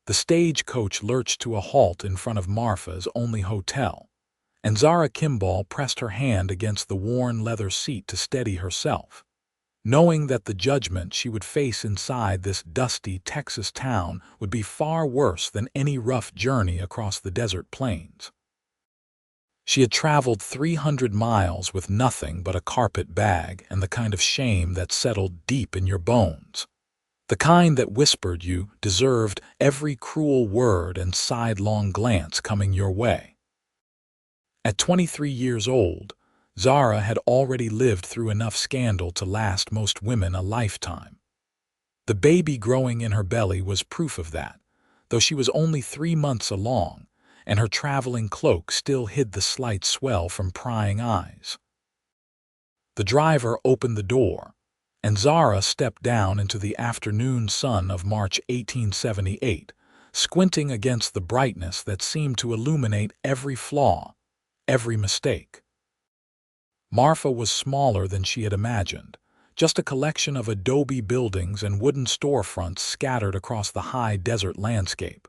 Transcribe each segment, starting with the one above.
The stagecoach lurched to a halt in front of Marfa's only hotel, and Zara Kimball pressed her hand against the worn leather seat to steady herself, knowing that the judgment she would face inside this dusty Texas town would be far worse than any rough journey across the desert plains. She had traveled 300 miles with nothing but a carpet bag and the kind of shame that settled deep in your bones. The kind that whispered you deserved every cruel word and sidelong glance coming your way. At 23 years old, Zara had already lived through enough scandal to last most women a lifetime. The baby growing in her belly was proof of that, though she was only 3 months along, and her traveling cloak still hid the slight swell from prying eyes. The driver opened the door, and Zara stepped down into the afternoon sun of March 1878, squinting against the brightness that seemed to illuminate every flaw, every mistake. Marfa was smaller than she had imagined, just a collection of adobe buildings and wooden storefronts scattered across the high desert landscape.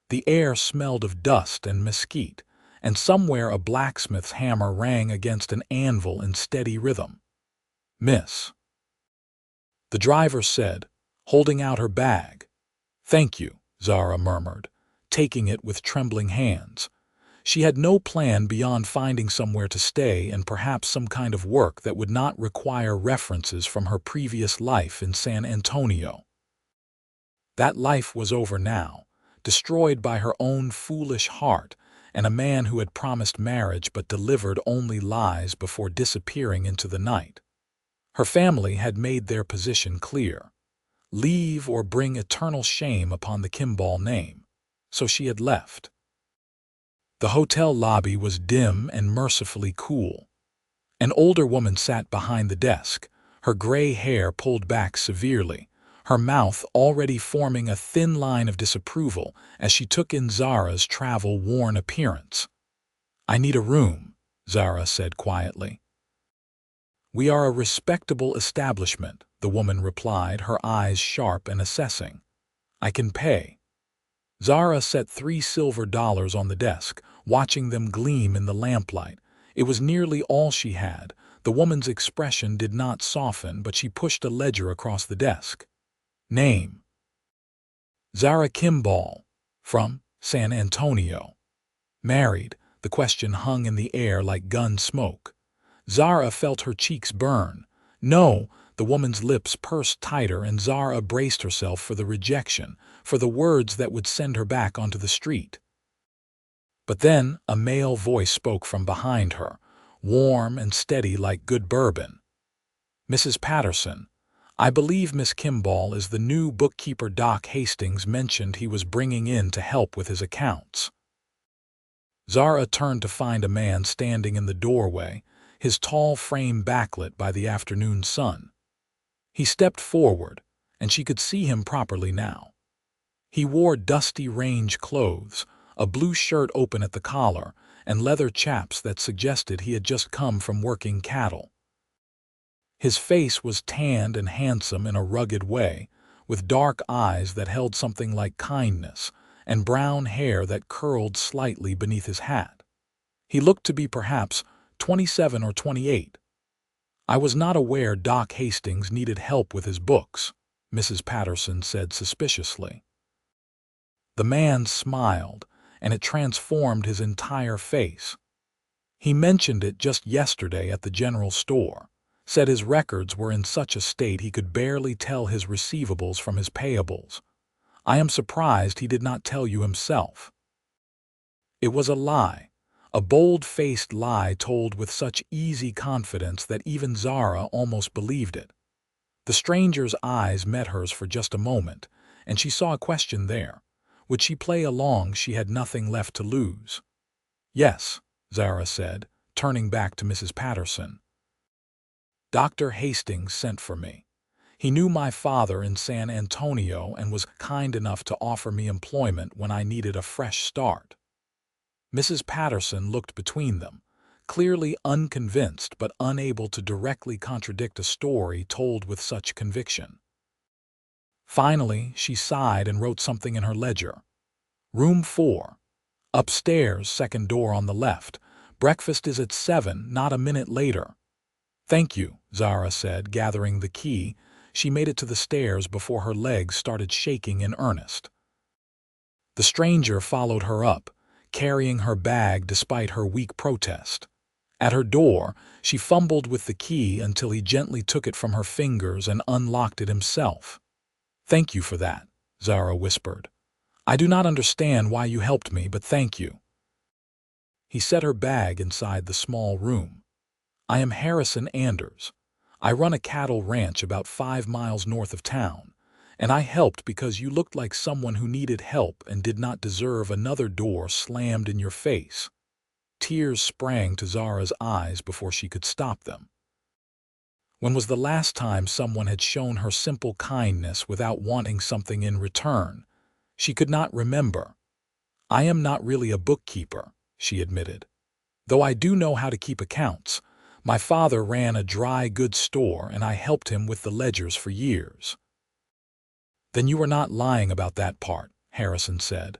The air smelled of dust and mesquite, and somewhere a blacksmith's hammer rang against an anvil in steady rhythm. "Miss," the driver said, holding out her bag. "Thank you," Zara murmured, taking it with trembling hands. She had no plan beyond finding somewhere to stay and perhaps some kind of work that would not require references from her previous life in San Antonio. That life was over now, destroyed by her own foolish heart and a man who had promised marriage but delivered only lies before disappearing into the night. Her family had made their position clear: leave or bring eternal shame upon the Kimball name. So she had left. The hotel lobby was dim and mercifully cool. An older woman sat behind the desk, her gray hair pulled back severely, her mouth already forming a thin line of disapproval as she took in Zara's travel-worn appearance. "I need a room," Zara said quietly. "We are a respectable establishment," the woman replied, her eyes sharp and assessing. "I can pay." Zara set $3 silver on the desk, watching them gleam in the lamplight. It was nearly all she had. The woman's expression did not soften, but she pushed a ledger across the desk. "Name?" "Zara Kimball, from San Antonio." "Married?" The question hung in the air like gun smoke. Zara felt her cheeks burn. "No." The woman's lips pursed tighter, and Zara braced herself for the rejection, for the words that would send her back onto the street. But then a male voice spoke from behind her, warm and steady like good bourbon. "Mrs. Patterson, I believe Miss Kimball is the new bookkeeper Doc Hastings mentioned he was bringing in to help with his accounts." Zara turned to find a man standing in the doorway, his tall frame backlit by the afternoon sun. He stepped forward, and she could see him properly now. He wore dusty range clothes, a blue shirt open at the collar, and leather chaps that suggested he had just come from working cattle. His face was tanned and handsome in a rugged way, with dark eyes that held something like kindness, and brown hair that curled slightly beneath his hat. He looked to be perhaps 27 or 28. "I was not aware Doc Hastings needed help with his books," Mrs. Patterson said suspiciously. The man smiled, and it transformed his entire face. "He mentioned it just yesterday at the general store. Said his records were in such a state he could barely tell his receivables from his payables. I am surprised he did not tell you himself." It was a lie, a bold-faced lie told with such easy confidence that even Zara almost believed it. The stranger's eyes met hers for just a moment, and she saw a question there. Would she play along? She had nothing left to lose. "Yes," Zara said, turning back to Mrs. Patterson. "Dr. Hastings sent for me. He knew my father in San Antonio and was kind enough to offer me employment when I needed a fresh start." Mrs. Patterson looked between them, clearly unconvinced but unable to directly contradict a story told with such conviction. Finally, she sighed and wrote something in her ledger. Room 4. Upstairs, second door on the left. Breakfast is at 7, not a minute later. Thank you, Zara said, gathering the key. She made it to the stairs before her legs started shaking in earnest. The stranger followed her up, carrying her bag despite her weak protest. At her door, she fumbled with the key until he gently took it from her fingers and unlocked it himself. Thank you for that, Zara whispered. I do not understand why you helped me, but thank you. He set her bag inside the small room. I am Harrison Anders. I run a cattle ranch about 5 miles north of town, and I helped because you looked like someone who needed help and did not deserve another door slammed in your face. Tears sprang to Zara's eyes before she could stop them. When was the last time someone had shown her simple kindness without wanting something in return? She could not remember. I am not really a bookkeeper, she admitted. Though I do know how to keep accounts. My father ran a dry goods store and I helped him with the ledgers for years. Then you were not lying about that part, Harrison said.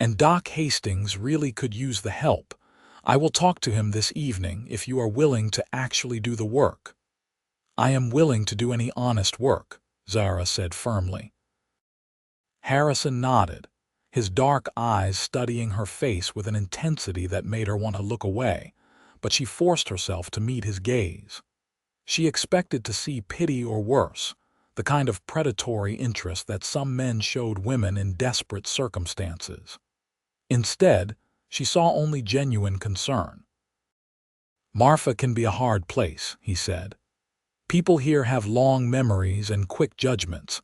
And Doc Hastings really could use the help. I will talk to him this evening if you are willing to actually do the work. I am willing to do any honest work, Zara said firmly. Harrison nodded, his dark eyes studying her face with an intensity that made her want to look away, but she forced herself to meet his gaze. She expected to see pity or worse, the kind of predatory interest that some men showed women in desperate circumstances. Instead, she saw only genuine concern. Marfa can be a hard place, he said. People here have long memories and quick judgments,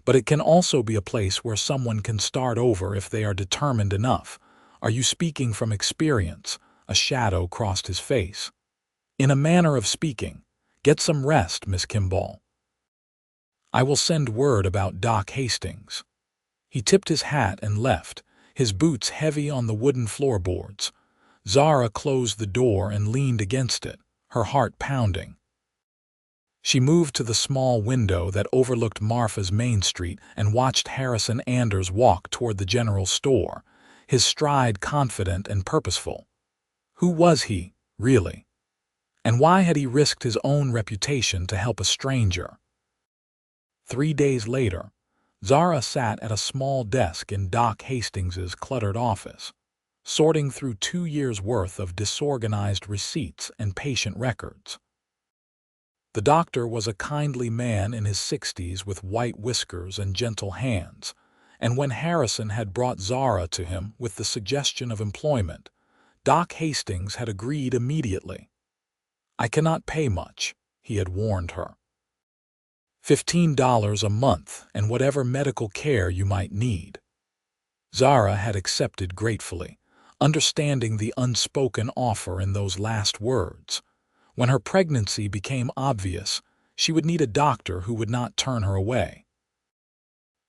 but it can also be a place where someone can start over if they are determined enough. Are you speaking from experience? A shadow crossed his face. In a manner of speaking, get some rest, Miss Kimball. I will send word about Doc Hastings. He tipped his hat and left, his boots heavy on the wooden floorboards. Zara closed the door and leaned against it, her heart pounding. She moved to the small window that overlooked Marfa's main street and watched Harrison Anders walk toward the general store, his stride confident and purposeful. Who was he, really? And why had he risked his own reputation to help a stranger? 3 days later, Zara sat at a small desk in Doc Hastings's cluttered office, sorting through 2 years' worth of disorganized receipts and patient records. The doctor was a kindly man in his 60s with white whiskers and gentle hands, and when Harrison had brought Zara to him with the suggestion of employment, Doc Hastings had agreed immediately. I cannot pay much, he had warned her. $15 a month and whatever medical care you might need. Zara had accepted gratefully, understanding the unspoken offer in those last words. When her pregnancy became obvious, she would need a doctor who would not turn her away.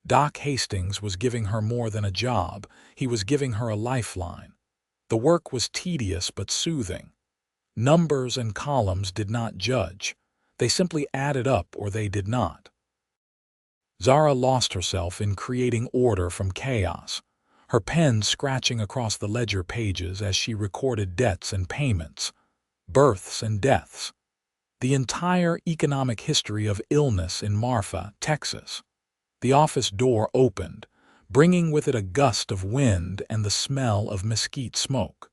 Doc Hastings was giving her more than a job, he was giving her a lifeline. The work was tedious but soothing. Numbers and columns did not judge. They simply added up or they did not. Zara lost herself in creating order from chaos, her pen scratching across the ledger pages as she recorded debts and payments, births and deaths, the entire economic history of illness in Marfa, Texas. The office door opened, bringing with it a gust of wind and the smell of mesquite smoke.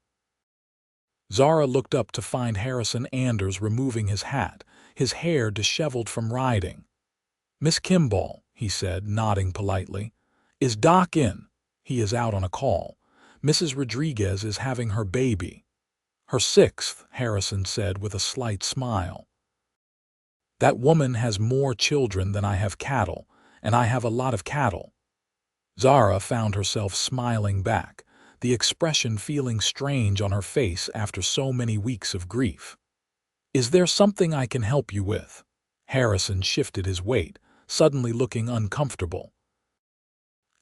Zara looked up to find Harrison Anders removing his hat, his hair disheveled from riding. Miss Kimball, he said, nodding politely. Is Doc in? He is out on a call. Mrs. Rodriguez is having her baby. Her 6th, Harrison said with a slight smile. That woman has more children than I have cattle, and I have a lot of cattle. Zara found herself smiling back, the expression feeling strange on her face after so many weeks of grief. Is there something I can help you with? Harrison shifted his weight, suddenly looking uncomfortable.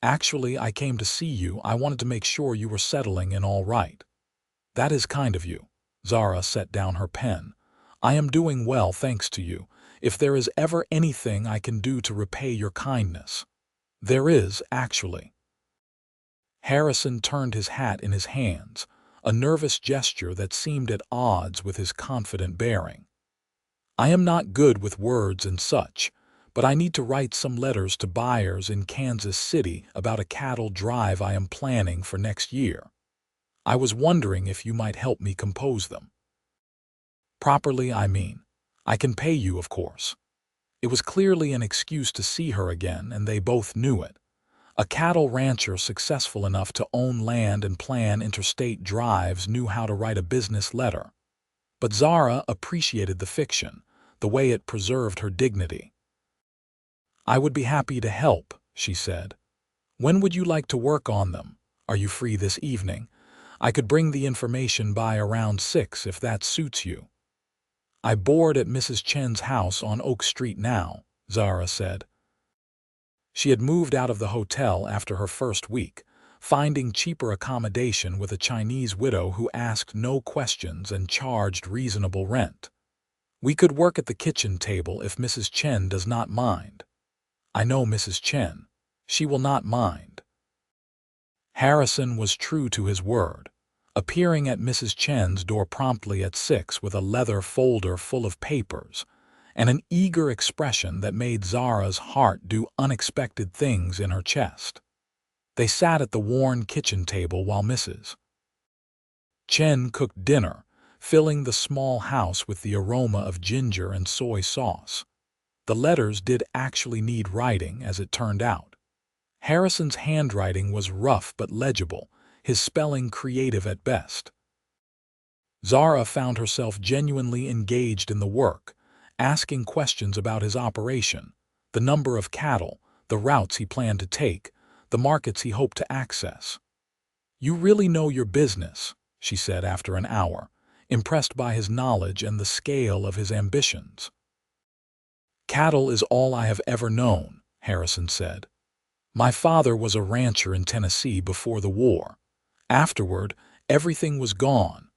Actually, I came to see you. I wanted to make sure you were settling in all right. That is kind of you. Zara set down her pen. I am doing well thanks to you. If there is ever anything I can do to repay your kindness. There is, actually. Harrison turned his hat in his hands, a nervous gesture that seemed at odds with his confident bearing. I am not good with words and such, but I need to write some letters to buyers in Kansas City about a cattle drive I am planning for next year. I was wondering if you might help me compose them. Properly, I mean. I can pay you, of course. It was clearly an excuse to see her again, and they both knew it. A cattle rancher successful enough to own land and plan interstate drives knew how to write a business letter. But Zara appreciated the fiction, the way it preserved her dignity. I would be happy to help, she said. When would you like to work on them? Are you free this evening? I could bring the information by around 6 if that suits you. I board at Mrs. Chen's house on Oak Street now, Zara said. She had moved out of the hotel after her first week, finding cheaper accommodation with a Chinese widow who asked no questions and charged reasonable rent. We could work at the kitchen table if Mrs. Chen does not mind. I know Mrs. Chen. She will not mind. Harrison was true to his word, appearing at Mrs. Chen's door promptly at 6 with a leather folder full of papers and an eager expression that made Zara's heart do unexpected things in her chest. They sat at the worn kitchen table while Mrs. Chen cooked dinner, filling the small house with the aroma of ginger and soy sauce. The letters did actually need writing, as it turned out. Harrison's handwriting was rough but legible, his spelling creative at best. Zara found herself genuinely engaged in the work, asking questions about his operation, the number of cattle, the routes he planned to take, the markets he hoped to access. You really know your business, she said after an hour, impressed by his knowledge and the scale of his ambitions. Cattle is all I have ever known, Harrison said. My father was a rancher in Tennessee before the war. Afterward, everything was gone.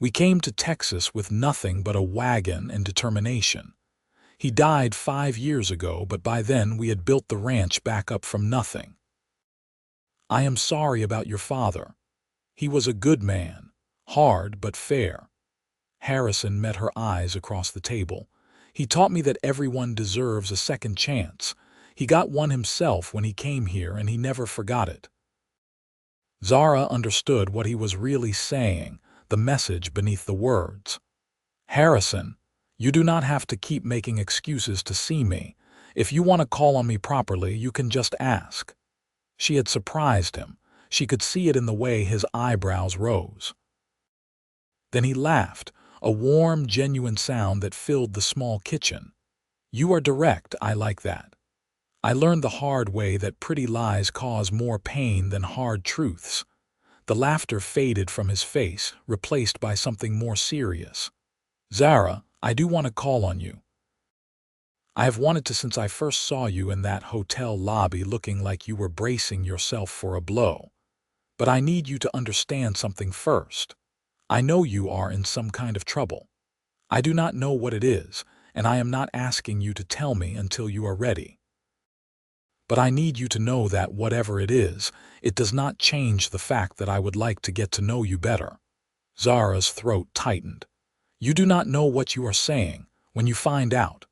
We came to Texas with nothing but a wagon and determination. He died 5 years ago, but by then we had built the ranch back up from nothing. I am sorry about your father. He was a good man, hard but fair. Harrison met her eyes across the table. He taught me that everyone deserves a second chance. He got one himself when he came here, and he never forgot it. Zara understood what he was really saying, the message beneath the words. Harrison, you do not have to keep making excuses to see me. If you want to call on me properly, you can just ask. She had surprised him. She could see it in the way his eyebrows rose. Then he laughed, a warm, genuine sound that filled the small kitchen. You are direct, I like that. I learned the hard way that pretty lies cause more pain than hard truths. The laughter faded from his face, replaced by something more serious. Zara, I do want to call on you. I have wanted to since I first saw you in that hotel lobby looking like you were bracing yourself for a blow. But I need you to understand something first. I know you are in some kind of trouble. I do not know what it is, and I am not asking you to tell me until you are ready. But I need you to know that whatever it is, it does not change the fact that I would like to get to know you better. Zara's throat tightened. You do not know what you are saying. When you find out,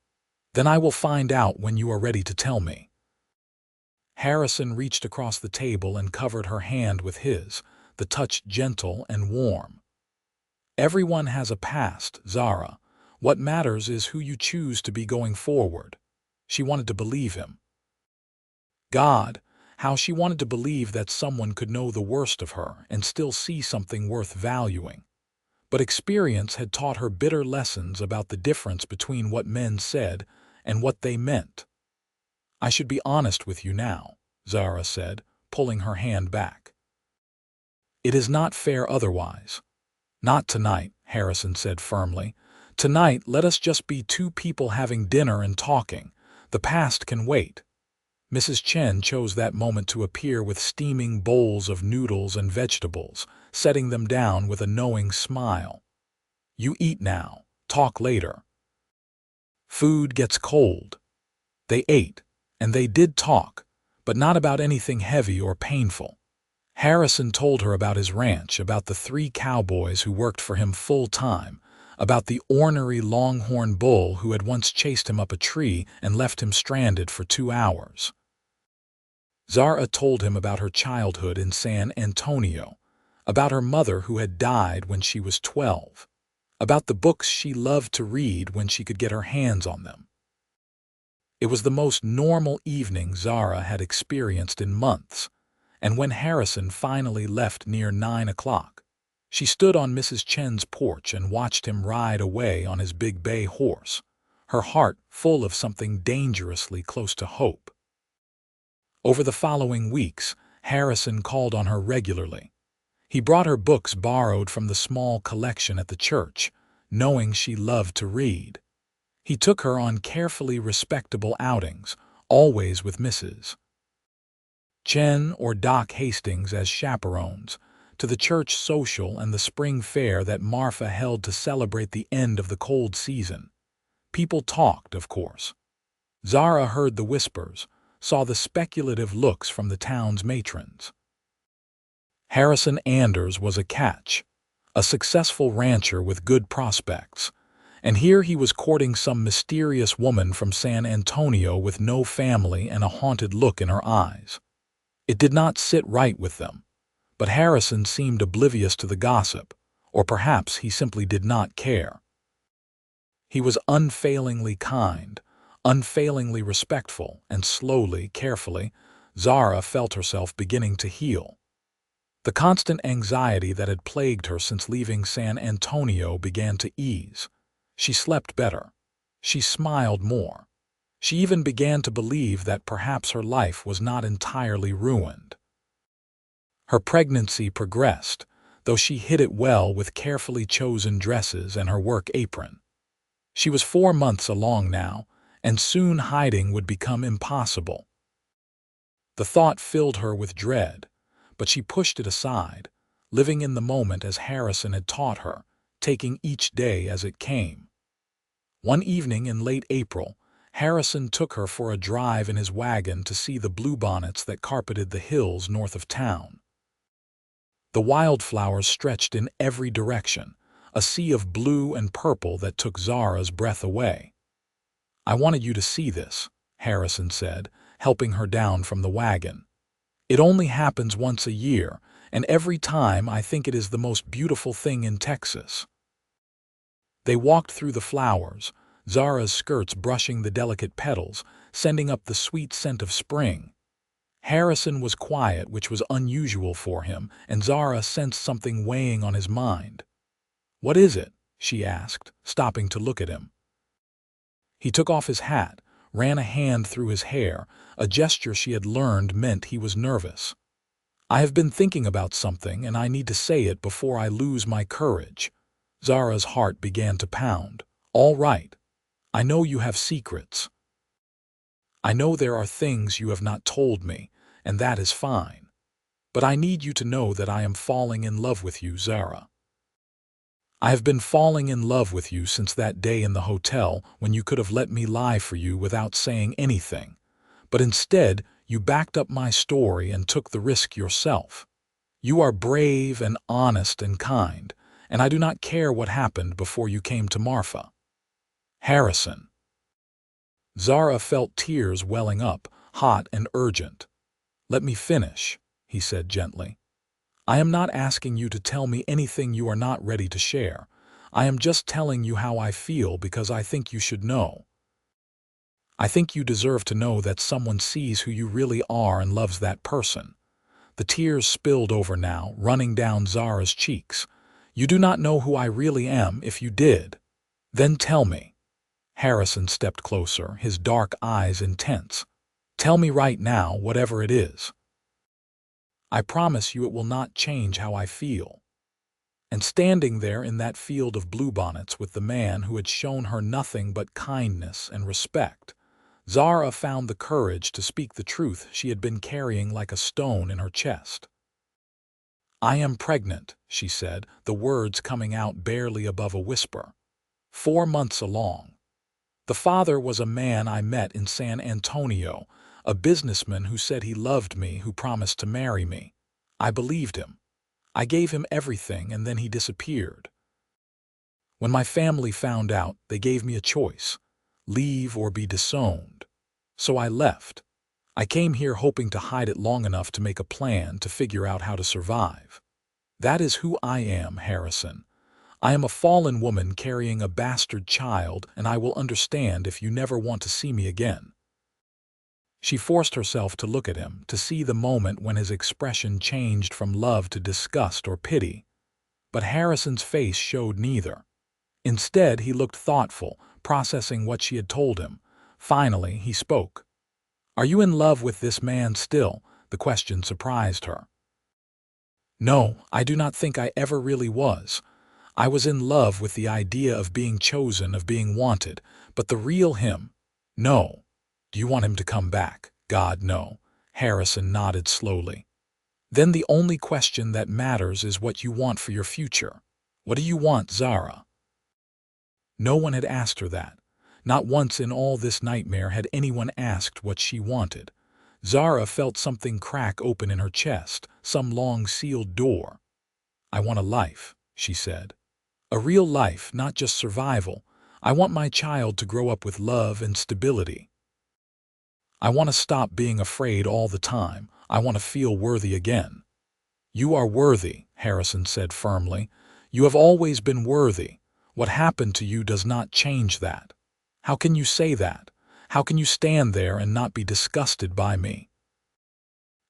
then I will find out when you are ready to tell me. Harrison reached across the table and covered her hand with his, the touch gentle and warm. Everyone has a past, Zara. What matters is who you choose to be going forward. She wanted to believe him. God, how she wanted to believe that someone could know the worst of her and still see something worth valuing. But experience had taught her bitter lessons about the difference between what men said and what they meant. I should be honest with you now, Zara said, pulling her hand back. It is not fair otherwise. Not tonight, Harrison said firmly. Tonight, let us just be two people having dinner and talking. The past can wait. Mrs. Chen chose that moment to appear with steaming bowls of noodles and vegetables, setting them down with a knowing smile. You eat now, talk later. Food gets cold. They ate, and they did talk, but not about anything heavy or painful. Harrison told her about his ranch, about the 3 cowboys who worked for him full-time, about the ornery longhorn bull who had once chased him up a tree and left him stranded for 2 hours. Zara told him about her childhood in San Antonio, about her mother who had died when she was 12, about the books she loved to read when she could get her hands on them. It was the most normal evening Zara had experienced in months, and when Harrison finally left near 9 o'clock, she stood on Mrs. Chen's porch and watched him ride away on his big bay horse, her heart full of something dangerously close to hope. Over the following weeks, Harrison called on her regularly. He brought her books borrowed from the small collection at the church, knowing she loved to read. He took her on carefully respectable outings, always with Mrs. Chen or Doc Hastings as chaperones, to the church social and the spring fair that Marfa held to celebrate the end of the cold season. People talked, of course. Zara heard the whispers, saw the speculative looks from the town's matrons. Harrison Anders was a catch, a successful rancher with good prospects, and here he was courting some mysterious woman from San Antonio with no family and a haunted look in her eyes. It did not sit right with them, but Harrison seemed oblivious to the gossip, or perhaps he simply did not care. He was unfailingly kind, unfailingly respectful, and slowly, carefully, Zara felt herself beginning to heal. The constant anxiety that had plagued her since leaving San Antonio began to ease. She slept better. She smiled more. She even began to believe that perhaps her life was not entirely ruined. Her pregnancy progressed, though she hid it well with carefully chosen dresses and her work apron. She was 4 months along now, and soon hiding would become impossible. The thought filled her with dread, but she pushed it aside, living in the moment as Harrison had taught her, taking each day as it came. One evening in late April, Harrison took her for a drive in his wagon to see the bluebonnets that carpeted the hills north of town. The wildflowers stretched in every direction, a sea of blue and purple that took Zara's breath away. "I wanted you to see this," Harrison said, helping her down from the wagon. "It only happens once a year, and every time I think it is the most beautiful thing in Texas." They walked through the flowers, Zara's skirts brushing the delicate petals, sending up the sweet scent of spring. Harrison was quiet, which was unusual for him, and Zara sensed something weighing on his mind. "What is it?" she asked, stopping to look at him. He took off his hat, ran a hand through his hair, a gesture she had learned meant he was nervous. "I have been thinking about something, and I need to say it before I lose my courage." Zara's heart began to pound. "All right. I know you have secrets. I know there are things you have not told me, and that is fine. But I need you to know that I am falling in love with you, Zara. I have been falling in love with you since that day in the hotel when you could have let me lie for you without saying anything. But instead, you backed up my story and took the risk yourself. You are brave and honest and kind, and I do not care what happened before you came to Marfa." Harrison. Zara felt tears welling up, hot and urgent. "Let me finish," he said gently. "I am not asking you to tell me anything you are not ready to share. I am just telling you how I feel because I think you should know. I think you deserve to know that someone sees who you really are and loves that person." The tears spilled over now, running down Zara's cheeks. "You do not know who I really am. If you did, then tell me." Harrison stepped closer, his dark eyes intense. "Tell me right now, whatever it is. I promise you it will not change how I feel." And standing there in that field of bluebonnets with the man who had shown her nothing but kindness and respect, Zara found the courage to speak the truth she had been carrying like a stone in her chest. "I am pregnant," she said, the words coming out barely above a whisper. 4 months along. The father was a man I met in San Antonio, a businessman who said he loved me, who promised to marry me. I believed him. I gave him everything, and then he disappeared. When my family found out, they gave me a choice: leave or be disowned. So I left. I came here hoping to hide it long enough to make a plan to figure out how to survive. That is who I am, Harrison. I am a fallen woman carrying a bastard child, and I will understand if you never want to see me again. She forced herself to look at him, to see the moment when his expression changed from love to disgust or pity. But Harrison's face showed neither. Instead, he looked thoughtful, processing what she had told him. Finally, he spoke. "Are you in love with this man still?" The question surprised her. "No, I do not think I ever really was. I was in love with the idea of being chosen, of being wanted, but the real him, no." "Do you want him to come back?" "God, no." Harrison nodded slowly. "Then the only question that matters is what you want for your future. What do you want, Zara?" No one had asked her that. Not once in all this nightmare had anyone asked what she wanted. Zara felt something crack open in her chest, some long sealed door. "I want a life," she said. "A real life, not just survival. I want my child to grow up with love and stability. I want to stop being afraid all the time. I want to feel worthy again." "You are worthy," Harrison said firmly. "You have always been worthy. What happened to you does not change that. How can you say that? How can you stand there and not be disgusted by me?"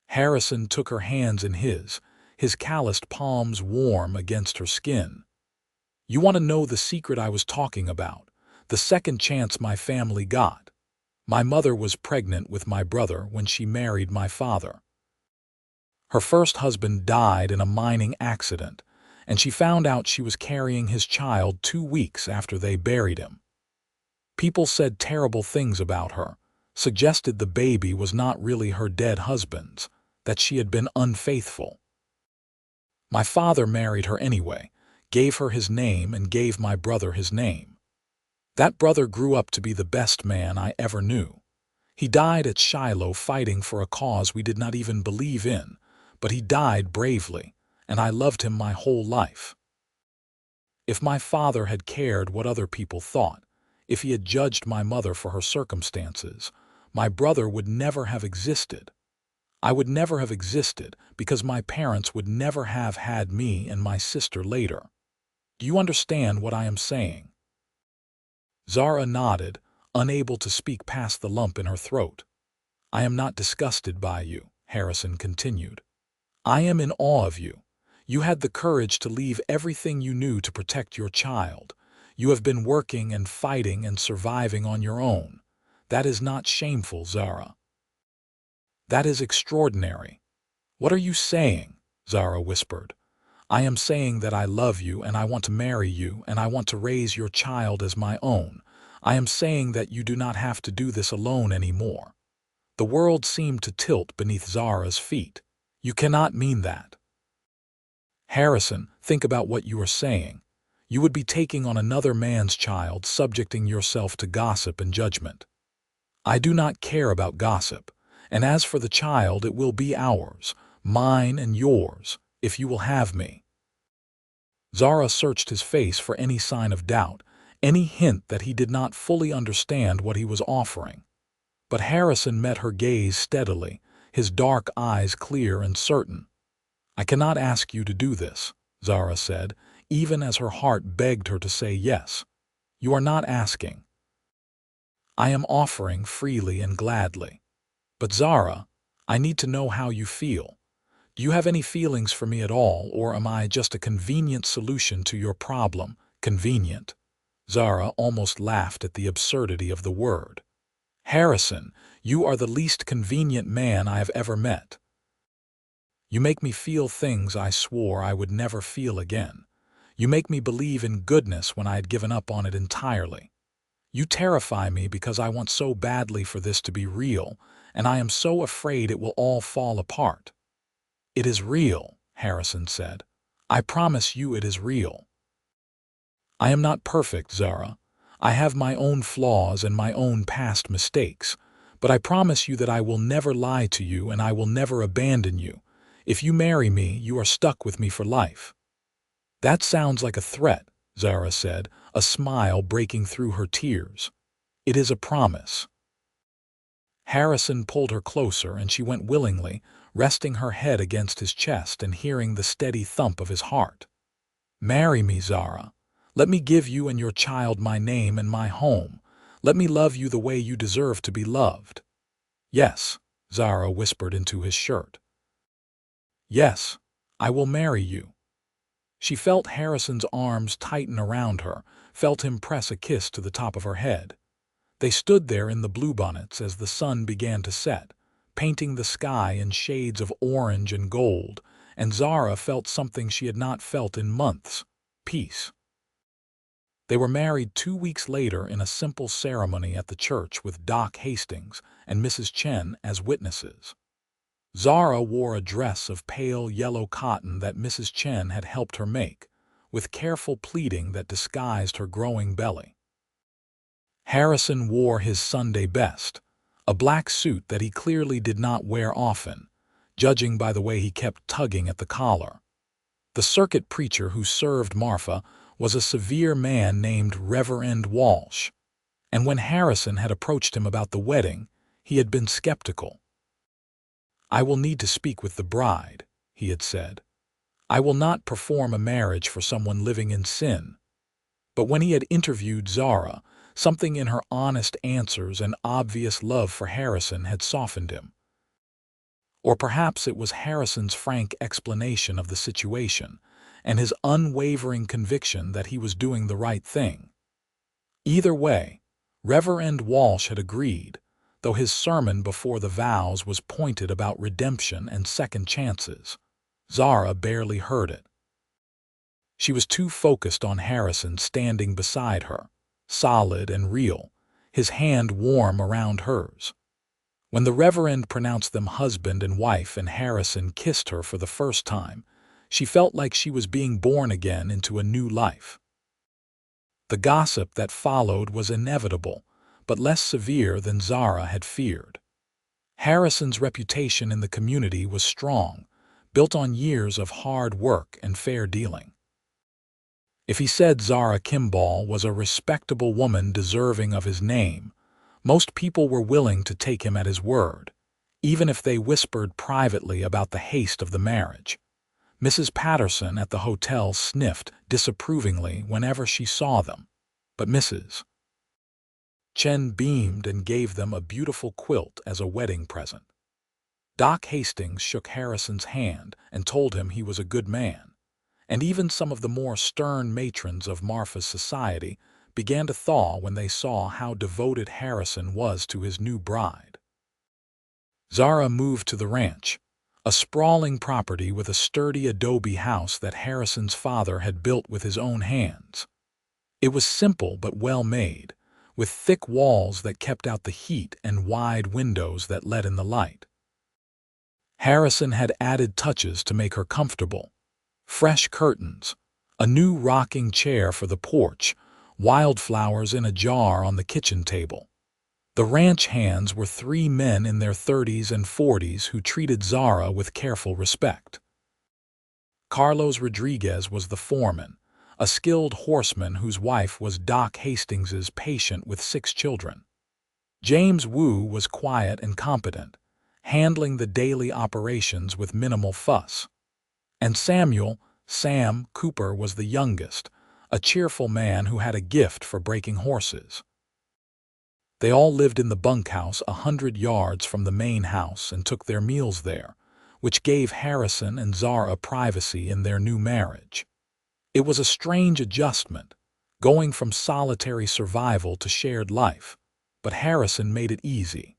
Harrison took her hands in his calloused palms warm against her skin. "You want to know the secret I was talking about? The second chance my family got. My mother was pregnant with my brother when she married my father. Her first husband died in a mining accident, and she found out she was carrying his child 2 weeks after they buried him. People said terrible things about her, suggested the baby was not really her dead husband's, that she had been unfaithful. My father married her anyway, gave her his name and gave my brother his name. That brother grew up to be the best man I ever knew. He died at Shiloh fighting for a cause we did not even believe in, but he died bravely, and I loved him my whole life. If my father had cared what other people thought, if he had judged my mother for her circumstances, my brother would never have existed. I would never have existed because my parents would never have had me and my sister later. Do you understand what I am saying?" Zara nodded, unable to speak past the lump in her throat. "I am not disgusted by you," Harrison continued. "I am in awe of you. You had the courage to leave everything you knew to protect your child. You have been working and fighting and surviving on your own. That is not shameful, Zara. That is extraordinary." "What are you saying?" Zara whispered. "I am saying that I love you and I want to marry you and I want to raise your child as my own. I am saying that you do not have to do this alone anymore." The world seemed to tilt beneath Zara's feet. "You cannot mean that." "Harrison, think about what you are saying. You would be taking on another man's child, subjecting yourself to gossip and judgment. I do not care about gossip, and as for the child, it will be ours, mine and yours, if you will have me." Zara searched his face for any sign of doubt, any hint that he did not fully understand what he was offering. But Harrison met her gaze steadily, his dark eyes clear and certain. "I cannot ask you to do this," Zara said, even as her heart begged her to say yes. "You are not asking. I am offering freely and gladly. But Zara, I need to know how you feel. Do you have any feelings for me at all, or am I just a convenient solution to your problem?" "Convenient?" Zara almost laughed at the absurdity of the word. "Harrison, you are the least convenient man I have ever met. You make me feel things I swore I would never feel again. You make me believe in goodness when I had given up on it entirely. You terrify me because I want so badly for this to be real, and I am so afraid it will all fall apart." "It is real," Harrison said. "I promise you it is real. I am not perfect, Zara. I have my own flaws and my own past mistakes, but I promise you that I will never lie to you and I will never abandon you. If you marry me, you are stuck with me for life." "That sounds like a threat," Zara said, a smile breaking through her tears. "It is a promise." Harrison pulled her closer, and she went willingly, resting her head against his chest and hearing the steady thump of his heart. "Marry me, Zara. Let me give you and your child my name and my home. Let me love you the way you deserve to be loved." "Yes," Zara whispered into his shirt. "Yes, I will marry you." She felt Harrison's arms tighten around her, felt him press a kiss to the top of her head. They stood there in the bluebonnets as the sun began to set, painting the sky in shades of orange and gold, and Zara felt something she had not felt in months: peace. They were married 2 weeks later in a simple ceremony at the church with Doc Hastings and Mrs. Chen as witnesses. Zara wore a dress of pale yellow cotton that Mrs. Chen had helped her make, with careful pleating that disguised her growing belly. Harrison wore his Sunday best, a black suit that he clearly did not wear often, judging by the way he kept tugging at the collar. The circuit preacher who served Marfa was a severe man named Reverend Walsh, and when Harrison had approached him about the wedding, he had been skeptical. "I will need to speak with the bride," he had said. "I will not perform a marriage for someone living in sin." But when he had interviewed Zara, something in her honest answers and obvious love for Harrison had softened him. Or perhaps it was Harrison's frank explanation of the situation and his unwavering conviction that he was doing the right thing. Either way, Reverend Walsh had agreed, though his sermon before the vows was pointed about redemption and second chances. Zara barely heard it. She was too focused on Harrison standing beside her, solid and real, his hand warm around hers. When the Reverend pronounced them husband and wife and Harrison kissed her for the first time, she felt like she was being born again into a new life. The gossip that followed was inevitable, but less severe than Zara had feared. Harrison's reputation in the community was strong, built on years of hard work and fair dealing. If he said Zara Kimball was a respectable woman deserving of his name, most people were willing to take him at his word, even if they whispered privately about the haste of the marriage. Mrs. Patterson at the hotel sniffed disapprovingly whenever she saw them, but Mrs. Chen beamed and gave them a beautiful quilt as a wedding present. Doc Hastings shook Harrison's hand and told him he was a good man, and even some of the more stern matrons of Marfa's society began to thaw when they saw how devoted Harrison was to his new bride. Zara moved to the ranch, a sprawling property with a sturdy adobe house that Harrison's father had built with his own hands. It was simple but well made, with thick walls that kept out the heat and wide windows that let in the light. Harrison had added touches to make her comfortable: fresh curtains, a new rocking chair for the porch, wildflowers in a jar on the kitchen table. The ranch hands were 3 men in their 30s and 40s who treated Zara with careful respect. Carlos Rodriguez was the foreman, a skilled horseman whose wife was Doc Hastings's patient with 6 children. James Wu was quiet and competent, handling the daily operations with minimal fuss. And Sam Cooper was the youngest, a cheerful man who had a gift for breaking horses. They all lived in the bunkhouse 100 yards from the main house and took their meals there, which gave Harrison and Zara privacy in their new marriage. It was a strange adjustment, going from solitary survival to shared life, but Harrison made it easy.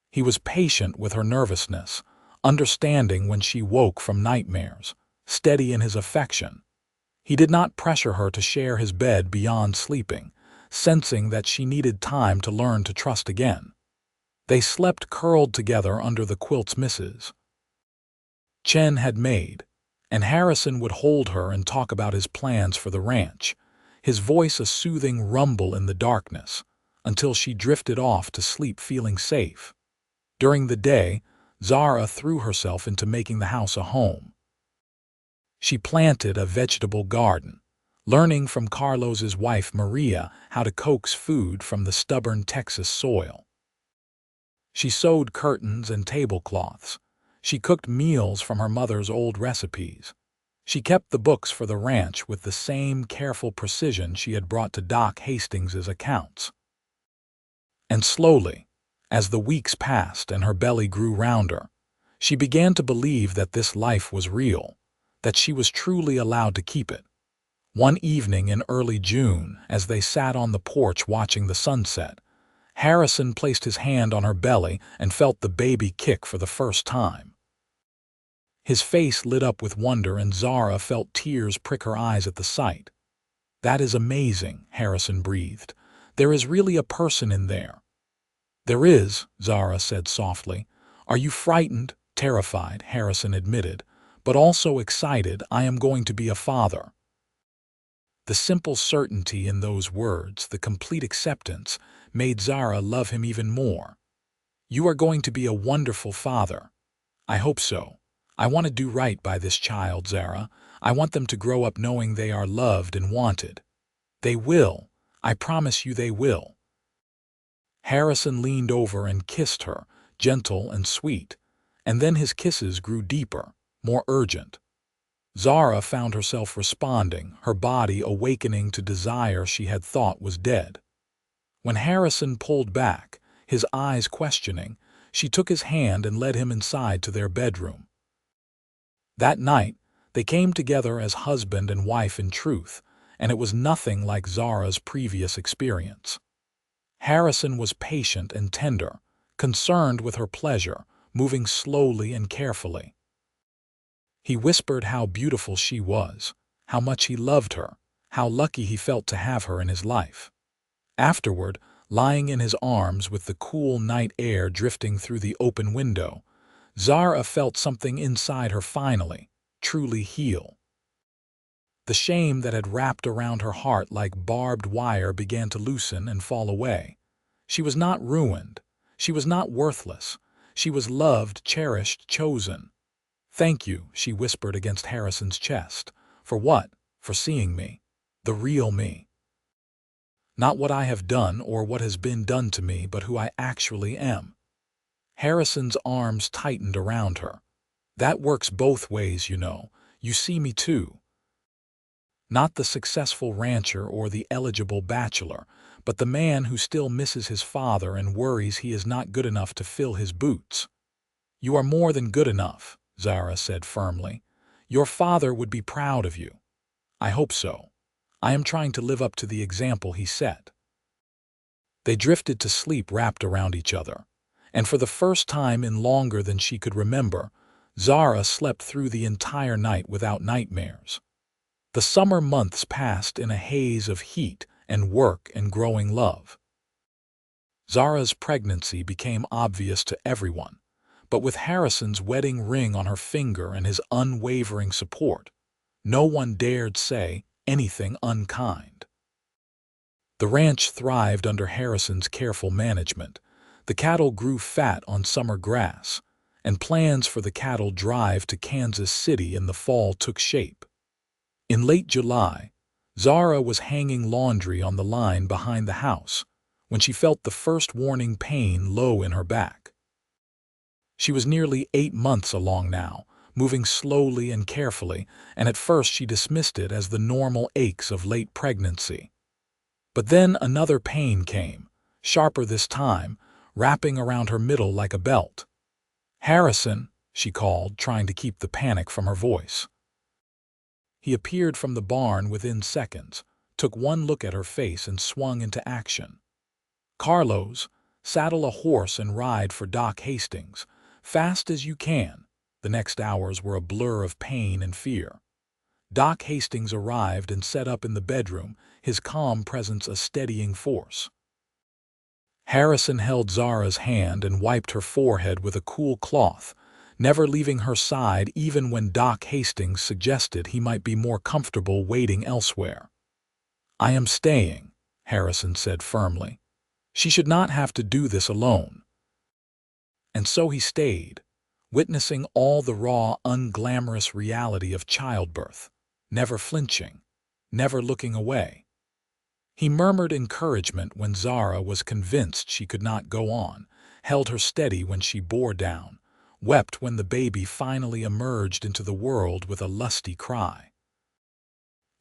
He was patient with her nervousness, understanding when she woke from nightmares, steady in his affection. He did not pressure her to share his bed beyond sleeping, sensing that she needed time to learn to trust again. They slept curled together under the quilts Mrs. Chen had made, and Harrison would hold her and talk about his plans for the ranch, his voice a soothing rumble in the darkness, until she drifted off to sleep feeling safe. During the day, Zara threw herself into making the house a home. She planted a vegetable garden, learning from Carlos's wife Maria how to coax food from the stubborn Texas soil. She sewed curtains and tablecloths. She cooked meals from her mother's old recipes. She kept the books for the ranch with the same careful precision she had brought to Doc Hastings's accounts. And slowly, as the weeks passed and her belly grew rounder, she began to believe that this life was real, that she was truly allowed to keep it. One evening in early June, as they sat on the porch watching the sunset, Harrison placed his hand on her belly and felt the baby kick for the first time. His face lit up with wonder and Zara felt tears prick her eyes at the sight. "That is amazing," Harrison breathed. "There is really a person in there." "There is," Zara said softly. "Are you frightened?" "Terrified," Harrison admitted, "but also excited. I am going to be a father." The simple certainty in those words, the complete acceptance, made Zara love him even more. "You are going to be a wonderful father." "I hope so. I want to do right by this child, Zara. I want them to grow up knowing they are loved and wanted." "They will. I promise you they will." Harrison leaned over and kissed her, gentle and sweet, and then his kisses grew deeper, more urgent. Zara found herself responding, her body awakening to desire she had thought was dead. When Harrison pulled back, his eyes questioning, she took his hand and led him inside to their bedroom. That night, they came together as husband and wife in truth, and it was nothing like Zara's previous experience. Harrison was patient and tender, concerned with her pleasure, moving slowly and carefully. He whispered how beautiful she was, how much he loved her, how lucky he felt to have her in his life. Afterward, lying in his arms with the cool night air drifting through the open window, Zara felt something inside her finally, truly heal. The shame that had wrapped around her heart like barbed wire began to loosen and fall away. She was not ruined. She was not worthless. She was loved, cherished, chosen. "Thank you," she whispered against Harrison's chest. "For what? For seeing me. The real me. Not what I have done or what has been done to me, but who I actually am." Harrison's arms tightened around her. "That works both ways, you know. You see me too. Not the successful rancher or the eligible bachelor, but the man who still misses his father and worries he is not good enough to fill his boots." "You are more than good enough," Zara said firmly. "Your father would be proud of you." "I hope so. I am trying to live up to the example he set." They drifted to sleep wrapped around each other, and for the first time in longer than she could remember, Zara slept through the entire night without nightmares. The summer months passed in a haze of heat and work and growing love. Zara's pregnancy became obvious to everyone, but with Harrison's wedding ring on her finger and his unwavering support, no one dared say anything unkind. The ranch thrived under Harrison's careful management. The cattle grew fat on summer grass, and plans for the cattle drive to Kansas City in the fall took shape. In late July, Zara was hanging laundry on the line behind the house when she felt the first warning pain low in her back. She was nearly 8 months along now, moving slowly and carefully, and at first she dismissed it as the normal aches of late pregnancy. But then another pain came, sharper this time, wrapping around her middle like a belt. "Harrison," she called, trying to keep the panic from her voice. He appeared from the barn within seconds, took one look at her face and swung into action. "Carlos, saddle a horse and ride for Doc Hastings, fast as you can." The next hours were a blur of pain and fear. Doc Hastings arrived and set up in the bedroom, his calm presence a steadying force. Harrison held Zara's hand and wiped her forehead with a cool cloth, never leaving her side even when Doc Hastings suggested he might be more comfortable waiting elsewhere. "I am staying," Harrison said firmly. "She should not have to do this alone." And so he stayed, witnessing all the raw, unglamorous reality of childbirth, never flinching, never looking away. He murmured encouragement when Zara was convinced she could not go on, held her steady when she bore down, wept when the baby finally emerged into the world with a lusty cry.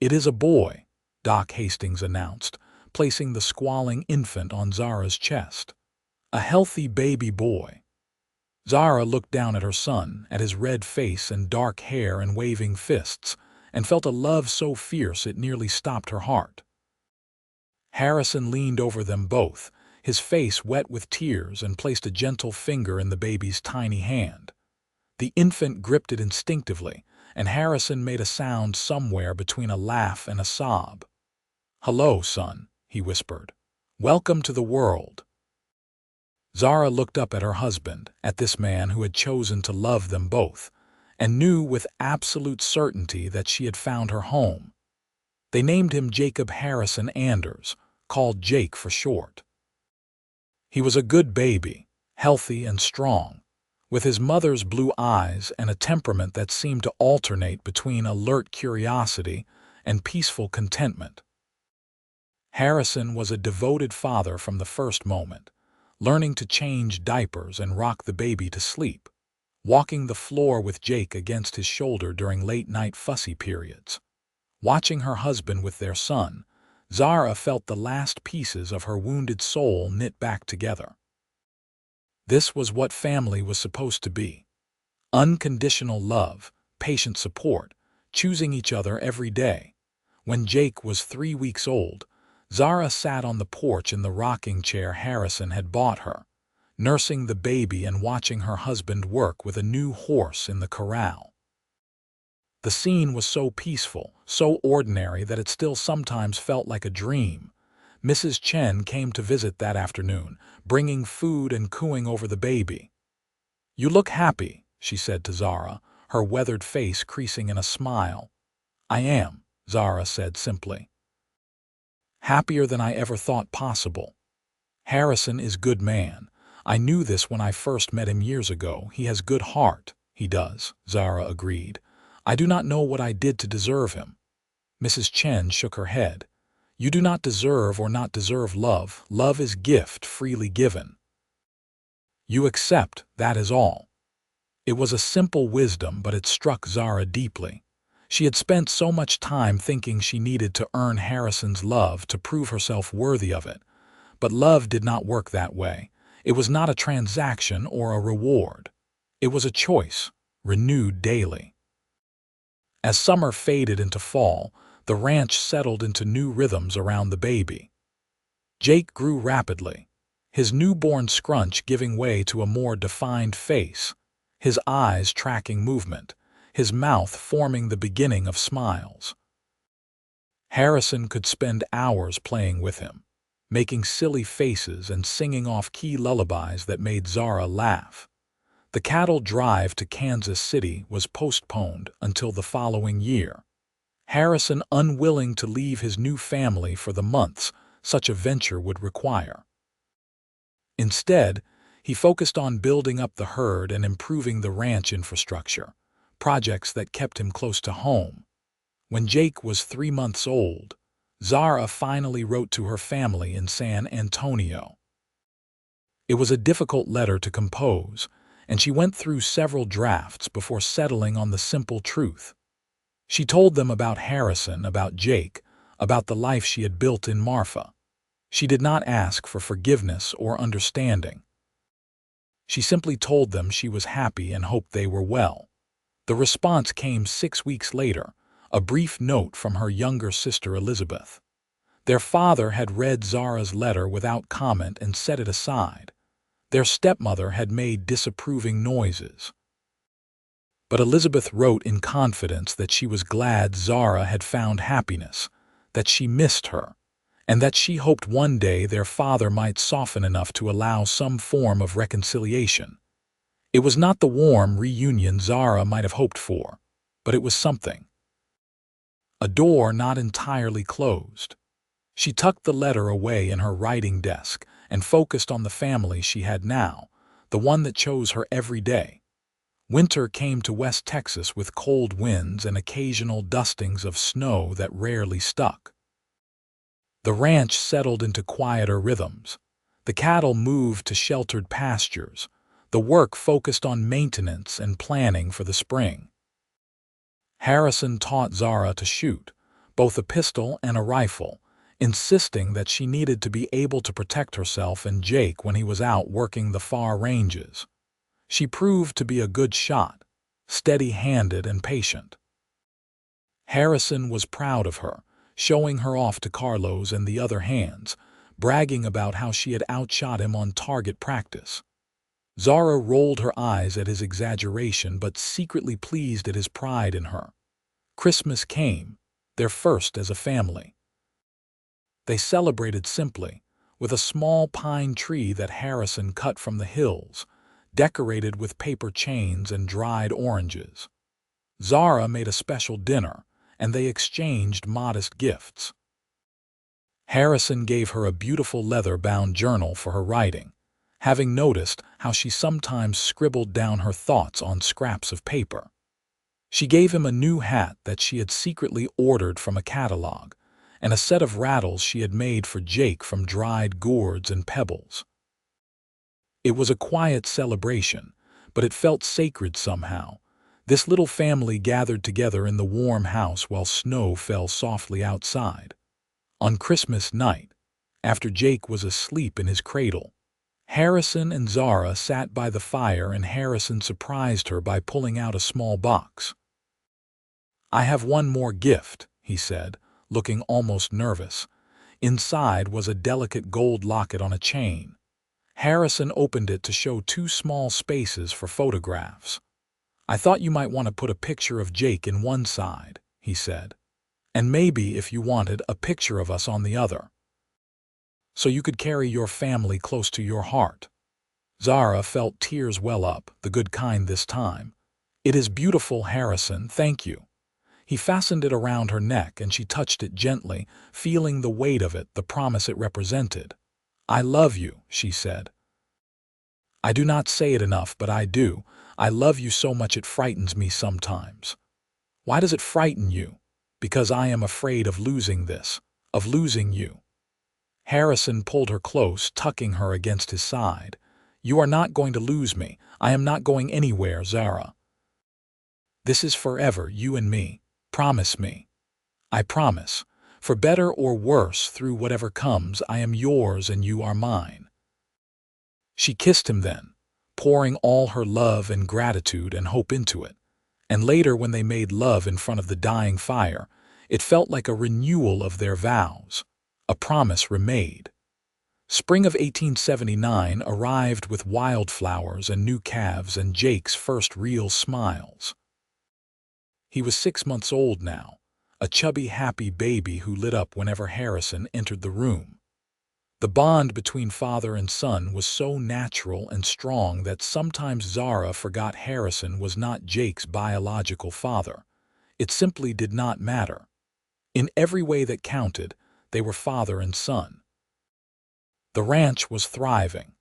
"It is a boy," Doc Hastings announced, placing the squalling infant on Zara's chest. "A healthy baby boy." Zara looked down at her son, at his red face and dark hair and waving fists, and felt a love so fierce it nearly stopped her heart. Harrison leaned over them both, his face wet with tears, and placed a gentle finger in the baby's tiny hand. The infant gripped it instinctively, and Harrison made a sound somewhere between a laugh and a sob. "Hello, son," he whispered. "Welcome to the world." Zara looked up at her husband, at this man who had chosen to love them both, and knew with absolute certainty that she had found her home. They named him Jacob Harrison Anders, called Jake for short. He was a good baby, healthy and strong, with his mother's blue eyes and a temperament that seemed to alternate between alert curiosity and peaceful contentment. Harrison was a devoted father from the first moment, learning to change diapers and rock the baby to sleep, walking the floor with Jake against his shoulder during late-night fussy periods. Watching her husband with their son, Zara felt the last pieces of her wounded soul knit back together. This was what family was supposed to be. Unconditional love, patient support, choosing each other every day. When Jake was 3 weeks old, Zara sat on the porch in the rocking chair Harrison had bought her, nursing the baby and watching her husband work with a new horse in the corral. The scene was so peaceful, so ordinary that it still sometimes felt like a dream. Mrs. Chen came to visit that afternoon, bringing food and cooing over the baby. "You look happy," she said to Zara, her weathered face creasing in a smile. "I am," Zara said simply. "Happier than I ever thought possible. Harrison is good man. I knew this when I first met him years ago. He has good heart." "He does," Zara agreed. "I do not know what I did to deserve him." Mrs. Chen shook her head. "You do not deserve or not deserve love. Love is gift freely given. You accept, that is all." It was a simple wisdom, but it struck Zara deeply. She had spent so much time thinking she needed to earn Harrison's love to prove herself worthy of it. But love did not work that way. It was not a transaction or a reward. It was a choice, renewed daily. As summer faded into fall, the ranch settled into new rhythms around the baby. Jake grew rapidly, his newborn scrunch giving way to a more defined face, his eyes tracking movement, his mouth forming the beginning of smiles. Harrison could spend hours playing with him, making silly faces and singing off key lullabies that made Zara laugh. The cattle drive to Kansas City was postponed until the following year, Harrison unwilling to leave his new family for the months such a venture would require. Instead, he focused on building up the herd and improving the ranch infrastructure, projects that kept him close to home. When Jake was 3 months old, Zara finally wrote to her family in San Antonio. It was a difficult letter to compose, and she went through several drafts before settling on the simple truth. She told them about Harrison, about Jake, about the life she had built in Marfa. She did not ask for forgiveness or understanding. She simply told them she was happy and hoped they were well. The response came 6 weeks later, a brief note from her younger sister Elizabeth. Their father had read Zara's letter without comment and set it aside. Their stepmother had made disapproving noises. But Elizabeth wrote in confidence that she was glad Zara had found happiness, that she missed her, and that she hoped one day their father might soften enough to allow some form of reconciliation. It was not the warm reunion Zara might have hoped for, but it was something. A door not entirely closed. She tucked the letter away in her writing desk and focused on the family she had now, the one that chose her every day. Winter came to West Texas with cold winds and occasional dustings of snow that rarely stuck. The ranch settled into quieter rhythms. The cattle moved to sheltered pastures. The work focused on maintenance and planning for the spring. Harrison taught Zara to shoot, both a pistol and a rifle, insisting that she needed to be able to protect herself and Jake when he was out working the far ranges. She proved to be a good shot, steady-handed and patient. Harrison was proud of her, showing her off to Carlos and the other hands, bragging about how she had outshot him on target practice. Zara rolled her eyes at his exaggeration but secretly pleased at his pride in her. Christmas came, their first as a family. They celebrated simply, with a small pine tree that Harrison cut from the hills, decorated with paper chains and dried oranges. Zara made a special dinner, and they exchanged modest gifts. Harrison gave her a beautiful leather-bound journal for her writing, having noticed how she sometimes scribbled down her thoughts on scraps of paper. She gave him a new hat that she had secretly ordered from a catalog, and a set of rattles she had made for Jake from dried gourds and pebbles. It was a quiet celebration, but it felt sacred somehow. This little family gathered together in the warm house while snow fell softly outside. On Christmas night, after Jake was asleep in his cradle, Harrison and Zara sat by the fire and Harrison surprised her by pulling out a small box. "I have one more gift," he said, looking almost nervous. Inside was a delicate gold locket on a chain. Harrison opened it to show two small spaces for photographs. "I thought you might want to put a picture of Jake in one side," he said, "and maybe, if you wanted, a picture of us on the other, so you could carry your family close to your heart." Zara felt tears well up, the good kind this time. "It is beautiful, Harrison, thank you." He fastened it around her neck and she touched it gently, feeling the weight of it, the promise it represented. "I love you," she said. "I do not say it enough, but I do. I love you so much it frightens me sometimes." "Why does it frighten you?" "Because I am afraid of losing this, of losing you." Harrison pulled her close, tucking her against his side. "You are not going to lose me. I am not going anywhere, Zara. This is forever, you and me. Promise me." "I promise. For better or worse, through whatever comes, I am yours and you are mine." She kissed him then, pouring all her love and gratitude and hope into it. And later, when they made love in front of the dying fire, it felt like a renewal of their vows, a promise remade. Spring of 1879 arrived with wildflowers and new calves and Jake's first real smiles. He was 6 months old now, a chubby, happy baby who lit up whenever Harrison entered the room. The bond between father and son was so natural and strong that sometimes Zara forgot Harrison was not Jake's biological father. It simply did not matter. In every way that counted, they were father and son. The ranch was thriving.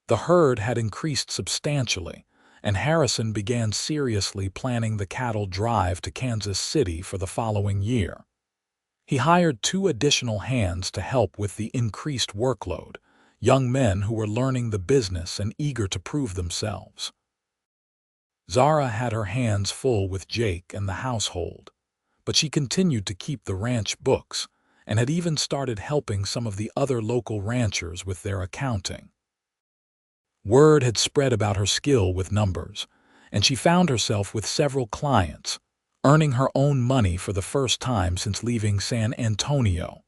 The herd had increased substantially, and Harrison began seriously planning the cattle drive to Kansas City for the following year. He hired 2 additional hands to help with the increased workload, young men who were learning the business and eager to prove themselves. Zara had her hands full with Jake and the household, but she continued to keep the ranch books and had even started helping some of the other local ranchers with their accounting. Word had spread about her skill with numbers, and she found herself with several clients, earning her own money for the first time since leaving San Antonio.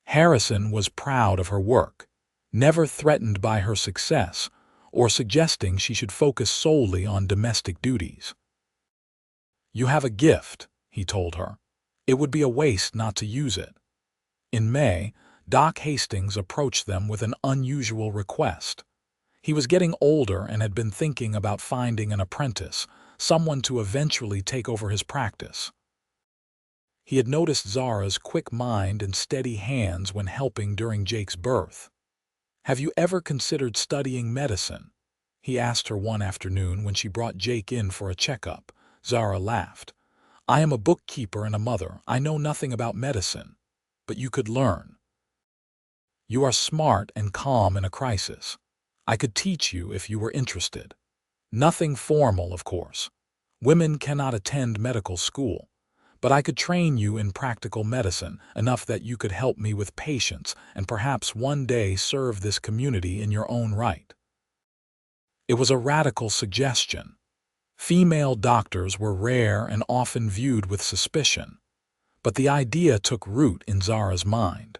Harrison was proud of her work, never threatened by her success or suggesting she should focus solely on domestic duties. "You have a gift," he told her. "It would be a waste not to use it." In May, Doc Hastings approached them with an unusual request. He was getting older and had been thinking about finding an apprentice, someone to eventually take over his practice. He had noticed Zara's quick mind and steady hands when helping during Jake's birth. "Have you ever considered studying medicine?" he asked her one afternoon when she brought Jake in for a checkup. Zara laughed. I am a bookkeeper and a mother. I know nothing about medicine. But you could learn. You are smart and calm in a crisis. I could teach you if you were interested. Nothing formal, of course. Women cannot attend medical school. But I could train you in practical medicine, enough that you could help me with patients and perhaps one day serve this community in your own right. It was a radical suggestion. Female doctors were rare and often viewed with suspicion. But the idea took root in Zara's mind.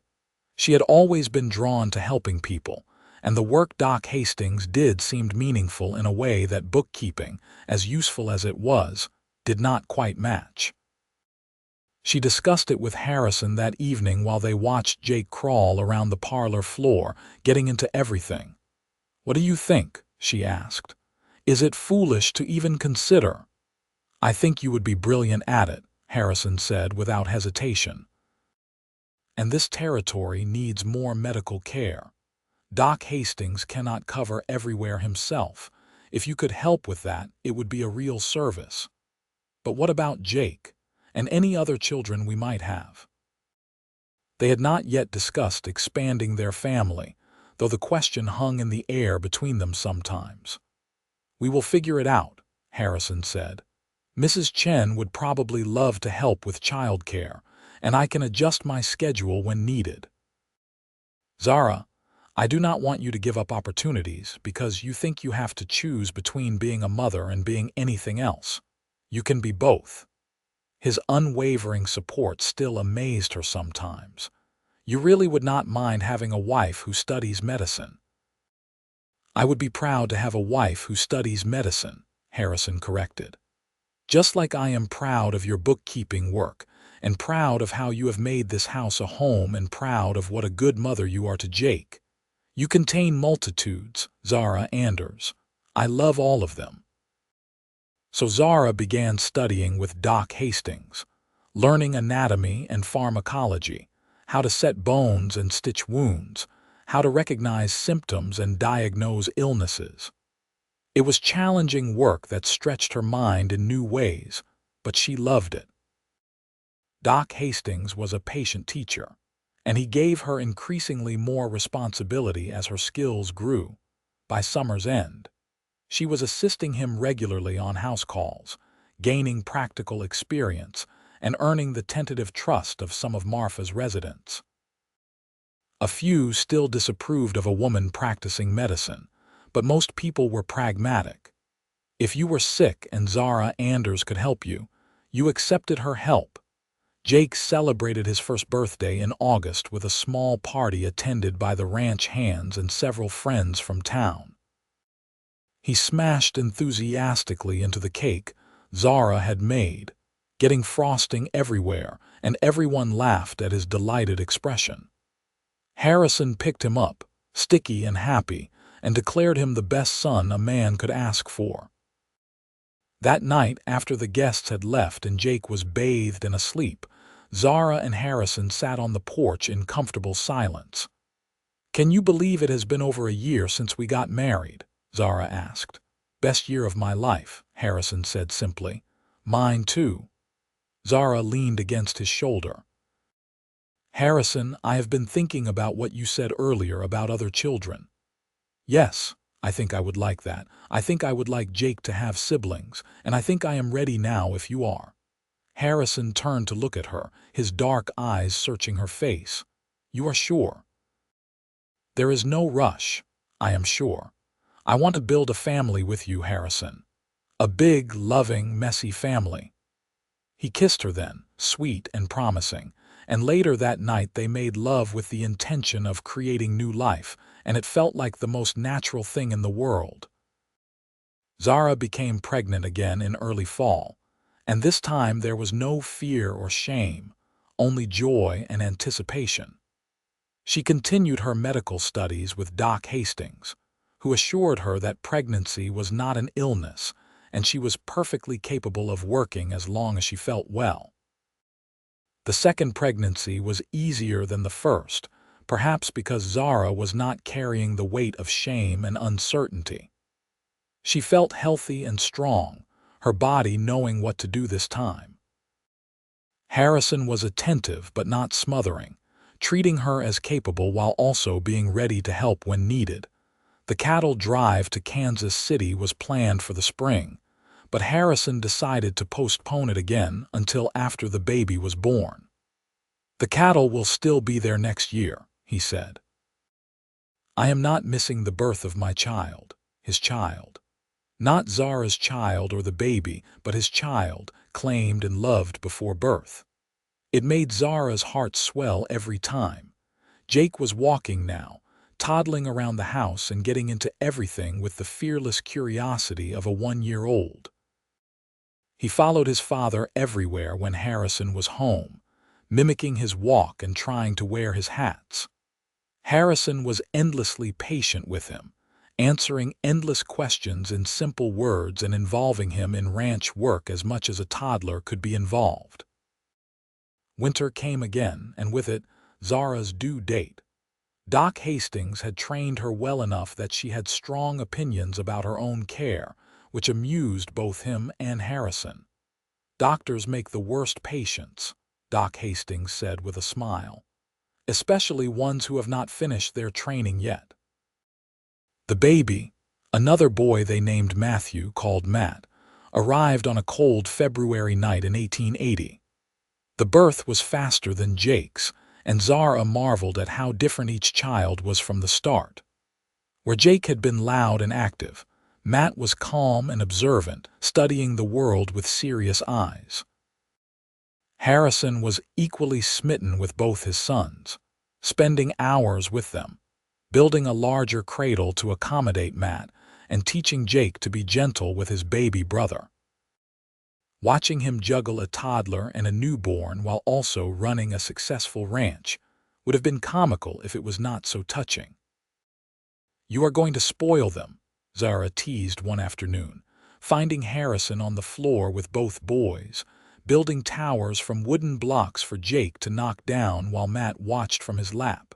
She had always been drawn to helping people, and the work Doc Hastings did seemed meaningful in a way that bookkeeping, as useful as it was, did not quite match. She discussed it with Harrison that evening while they watched Jake crawl around the parlor floor, getting into everything. What do you think? She asked. Is it foolish to even consider? I think you would be brilliant at it, Harrison said without hesitation. And this territory needs more medical care. Doc Hastings cannot cover everywhere himself. If you could help with that, it would be a real service. But what about Jake, and any other children we might have? They had not yet discussed expanding their family, though the question hung in the air between them sometimes. We will figure it out, Harrison said. Mrs. Chen would probably love to help with childcare, and I can adjust my schedule when needed. Zara, I do not want you to give up opportunities because you think you have to choose between being a mother and being anything else. You can be both. His unwavering support still amazed her sometimes. You really would not mind having a wife who studies medicine. I would be proud to have a wife who studies medicine, Harrison corrected. Just like I am proud of your bookkeeping work, and proud of how you have made this house a home and proud of what a good mother you are to Jake. You contain multitudes, Zara Anders. I love all of them. So Zara began studying with Doc Hastings, learning anatomy and pharmacology, how to set bones and stitch wounds, how to recognize symptoms and diagnose illnesses. It was challenging work that stretched her mind in new ways, but she loved it. Doc Hastings was a patient teacher, and he gave her increasingly more responsibility as her skills grew. By summer's end, she was assisting him regularly on house calls, gaining practical experience, and earning the tentative trust of some of Marfa's residents. A few still disapproved of a woman practicing medicine, but most people were pragmatic. If you were sick and Zara Anders could help you, you accepted her help. Jake celebrated his first birthday in August with a small party attended by the ranch hands and several friends from town. He smashed enthusiastically into the cake Zara had made, getting frosting everywhere, and everyone laughed at his delighted expression. Harrison picked him up, sticky and happy, and declared him the best son a man could ask for. That night, after the guests had left and Jake was bathed and asleep, Zara and Harrison sat on the porch in comfortable silence. Can you believe it has been over a year since we got married? Zara asked. Best year of my life, Harrison said simply. Mine too. Zara leaned against his shoulder. Harrison, I have been thinking about what you said earlier about other children. Yes, I think I would like that. I think I would like Jake to have siblings, and I think I am ready now if you are. Harrison turned to look at her, his dark eyes searching her face. You are sure? There is no rush, I am sure. I want to build a family with you, Harrison. A big, loving, messy family. He kissed her then, sweet and promising, and later that night they made love with the intention of creating new life, and it felt like the most natural thing in the world. Zara became pregnant again in early fall, and this time there was no fear or shame, only joy and anticipation. She continued her medical studies with Doc Hastings, who assured her that pregnancy was not an illness, and she was perfectly capable of working as long as she felt well. The second pregnancy was easier than the first, perhaps because Zara was not carrying the weight of shame and uncertainty. She felt healthy and strong, her body knowing what to do this time. Harrison was attentive but not smothering, treating her as capable while also being ready to help when needed. The cattle drive to Kansas City was planned for the spring, but Harrison decided to postpone it again until after the baby was born. "The cattle will still be there next year," he said. "I am not missing the birth of my child, his child. Not Zara's child or the baby, but his child, claimed and loved before birth." It made Zara's heart swell every time. Jake was walking now, toddling around the house and getting into everything with the fearless curiosity of a 1-year-old. He followed his father everywhere when Harrison was home, mimicking his walk and trying to wear his hats. Harrison was endlessly patient with him, answering endless questions in simple words and involving him in ranch work as much as a toddler could be involved. Winter came again, and with it, Zara's due date. Doc Hastings had trained her well enough that she had strong opinions about her own care, which amused both him and Harrison. "Doctors make the worst patients," Doc Hastings said with a smile, "especially ones who have not finished their training yet." The baby, another boy they named Matthew, called Matt, arrived on a cold February night in 1880. The birth was faster than Jake's, and Zara marveled at how different each child was from the start. Where Jake had been loud and active, Matt was calm and observant, studying the world with serious eyes. Harrison was equally smitten with both his sons, spending hours with them, building a larger cradle to accommodate Matt, and teaching Jake to be gentle with his baby brother. Watching him juggle a toddler and a newborn while also running a successful ranch would have been comical if it was not so touching. "You are going to spoil them," Zara teased one afternoon, finding Harrison on the floor with both boys, building towers from wooden blocks for Jake to knock down while Matt watched from his lap.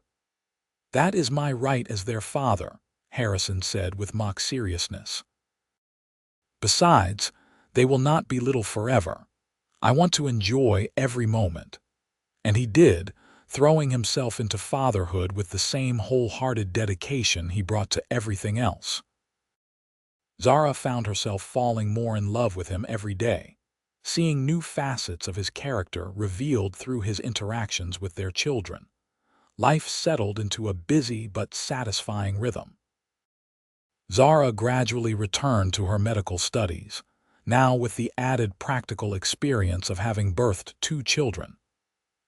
"That is my right as their father," Harrison said with mock seriousness. "Besides, they will not be little forever. I want to enjoy every moment." And he did, throwing himself into fatherhood with the same wholehearted dedication he brought to everything else. Zara found herself falling more in love with him every day, seeing new facets of his character revealed through his interactions with their children. Life settled into a busy but satisfying rhythm. Zara gradually returned to her medical studies, now with the added practical experience of having birthed 2 children.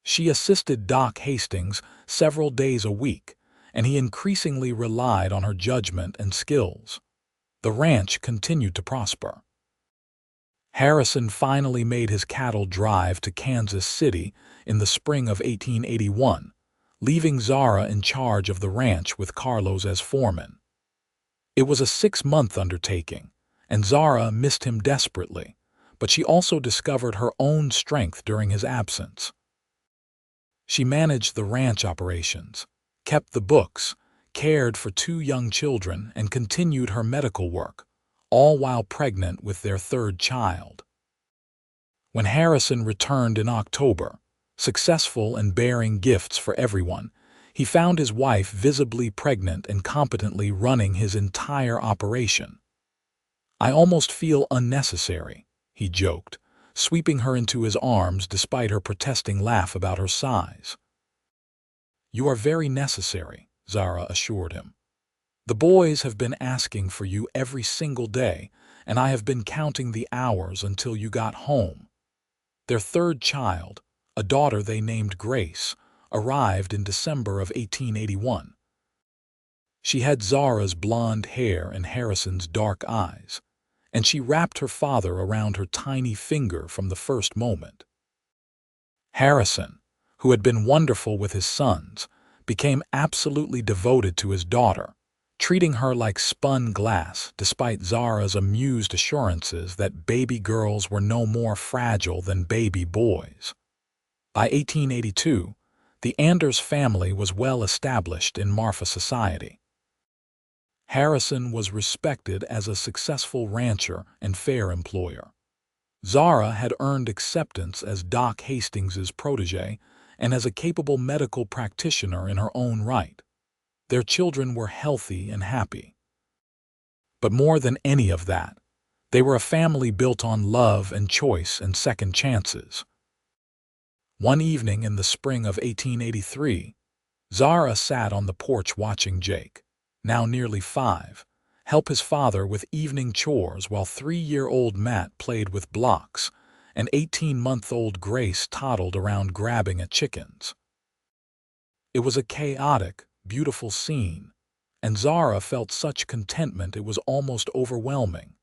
She assisted Doc Hastings several days a week, and he increasingly relied on her judgment and skills. The ranch continued to prosper. Harrison finally made his cattle drive to Kansas City in the spring of 1881, leaving Zara in charge of the ranch with Carlos as foreman. It was a 6-month undertaking, and Zara missed him desperately, but she also discovered her own strength during his absence. She managed the ranch operations, kept the books, cared for 2 young children, and continued her medical work, all while pregnant with their 3rd child. When Harrison returned in October, successful and bearing gifts for everyone, he found his wife visibly pregnant and competently running his entire operation. "I almost feel unnecessary," he joked, sweeping her into his arms despite her protesting laugh about her size. "You are very necessary," Zara assured him. "The boys have been asking for you every single day, and I have been counting the hours until you got home." Their 3rd child, a daughter they named Grace, arrived in December of 1881. She had Zara's blonde hair and Harrison's dark eyes, and she wrapped her father around her tiny finger from the first moment. Harrison, who had been wonderful with his sons, became absolutely devoted to his daughter, treating her like spun glass despite Zara's amused assurances that baby girls were no more fragile than baby boys. By 1882, the Anders family was well established in Marfa society. Harrison was respected as a successful rancher and fair employer. Zara had earned acceptance as Doc Hastings's protege and as a capable medical practitioner in her own right. Their children were healthy and happy. But more than any of that, they were a family built on love and choice and second chances. One evening in the spring of 1883, Zara sat on the porch watching Jake, now nearly 5, help his father with evening chores while 3-year-old Matt played with blocks and 18-month-old Grace toddled around grabbing at chickens. It was a chaotic, beautiful scene, and Zara felt such contentment it was almost overwhelming.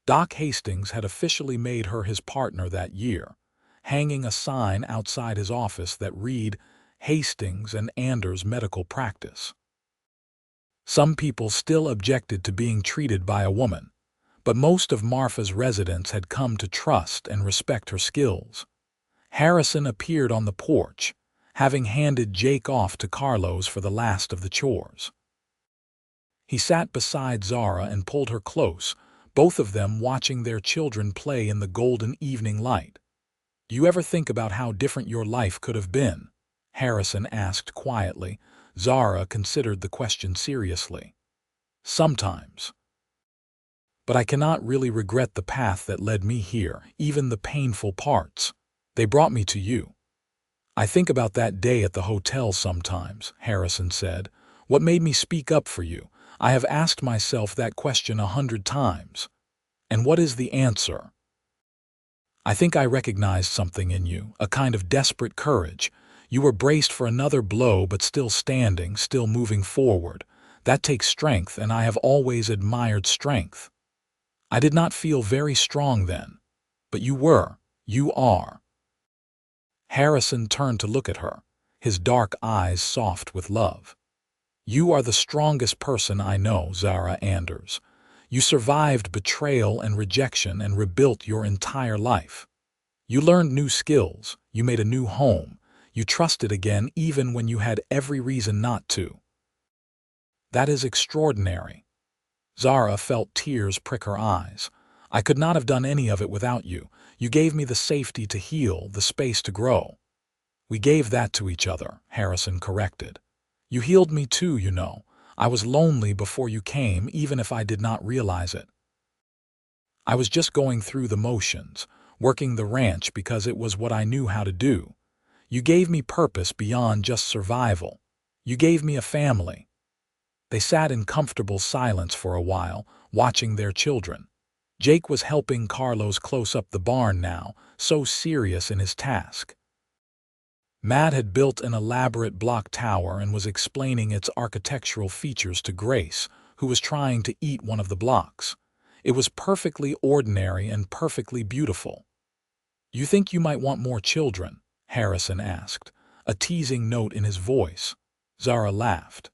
Doc Hastings had officially made her his partner that year, hanging a sign outside his office that read, "Hastings and Anders Medical Practice." Some people still objected to being treated by a woman, but most of Marfa's residents had come to trust and respect her skills. Harrison appeared on the porch, having handed Jake off to Carlos for the last of the chores. He sat beside Zara and pulled her close, both of them watching their children play in the golden evening light. "Do you ever think about how different your life could have been?" Harrison asked quietly. Zara considered the question seriously. "Sometimes. But I cannot really regret the path that led me here, even the painful parts. They brought me to you." "I think about that day at the hotel sometimes," Harrison said. "What made me speak up for you? I have asked myself that question 100 times. And what is the answer? I think I recognized something in you, a kind of desperate courage. You were braced for another blow but still standing, still moving forward. That takes strength, and I have always admired strength. I did not feel very strong then, but you were, you are." Harrison turned to look at her, his dark eyes soft with love. "You are the strongest person I know, Zara Anders. You survived betrayal and rejection and rebuilt your entire life. You learned new skills, you made a new home, you trusted again even when you had every reason not to. That is extraordinary." Zara felt tears prick her eyes. "I could not have done any of it without you. You gave me the safety to heal, the space to grow." "We gave that to each other," Harrison corrected. "You healed me too, you know. I was lonely before you came, even if I did not realize it. I was just going through the motions, working the ranch because it was what I knew how to do. You gave me purpose beyond just survival. You gave me a family." They sat in comfortable silence for a while, watching their children. Jake was helping Carlos close up the barn now, so serious in his task. Matt had built an elaborate block tower and was explaining its architectural features to Grace, who was trying to eat one of the blocks. It was perfectly ordinary and perfectly beautiful. "You think you might want more children?" Harrison asked, a teasing note in his voice. Zara laughed.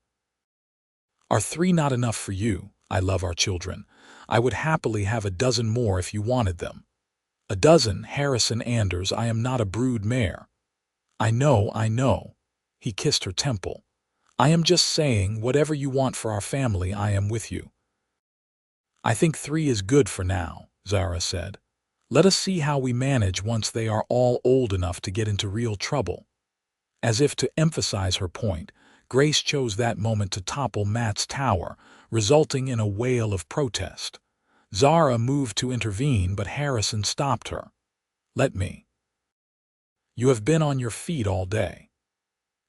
"Are 3 not enough for you? I love our children. I would happily have a dozen more if you wanted them." "A dozen, Harrison Anders, I am not a brood mare." I know." He kissed her temple. "I am just saying, whatever you want for our family, I am with you." "I think 3 is good for now," Zara said. "Let us see how we manage once they are all old enough to get into real trouble." As if to emphasize her point, Grace chose that moment to topple Matt's tower, resulting in a wail of protest. Zara moved to intervene, but Harrison stopped her. "Let me. You have been on your feet all day."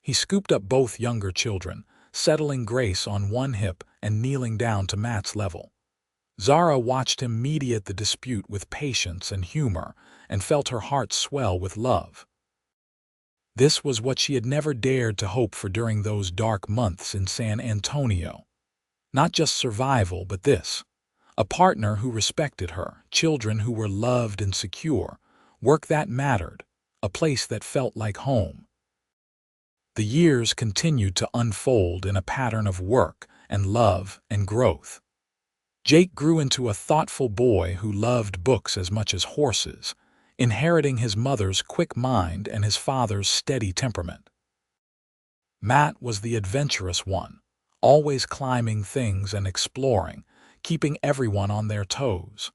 He scooped up both younger children, settling Grace on one hip and kneeling down to Matt's level. Zara watched him mediate the dispute with patience and humor and felt her heart swell with love. This was what she had never dared to hope for during those dark months in San Antonio. Not just survival, but this. A partner who respected her, children who were loved and secure, work that mattered, a place that felt like home. The years continued to unfold in a pattern of work and love and growth. Jake grew into a thoughtful boy who loved books as much as horses, inheriting his mother's quick mind and his father's steady temperament. Matt was the adventurous one, always climbing things and exploring, keeping everyone on their toes.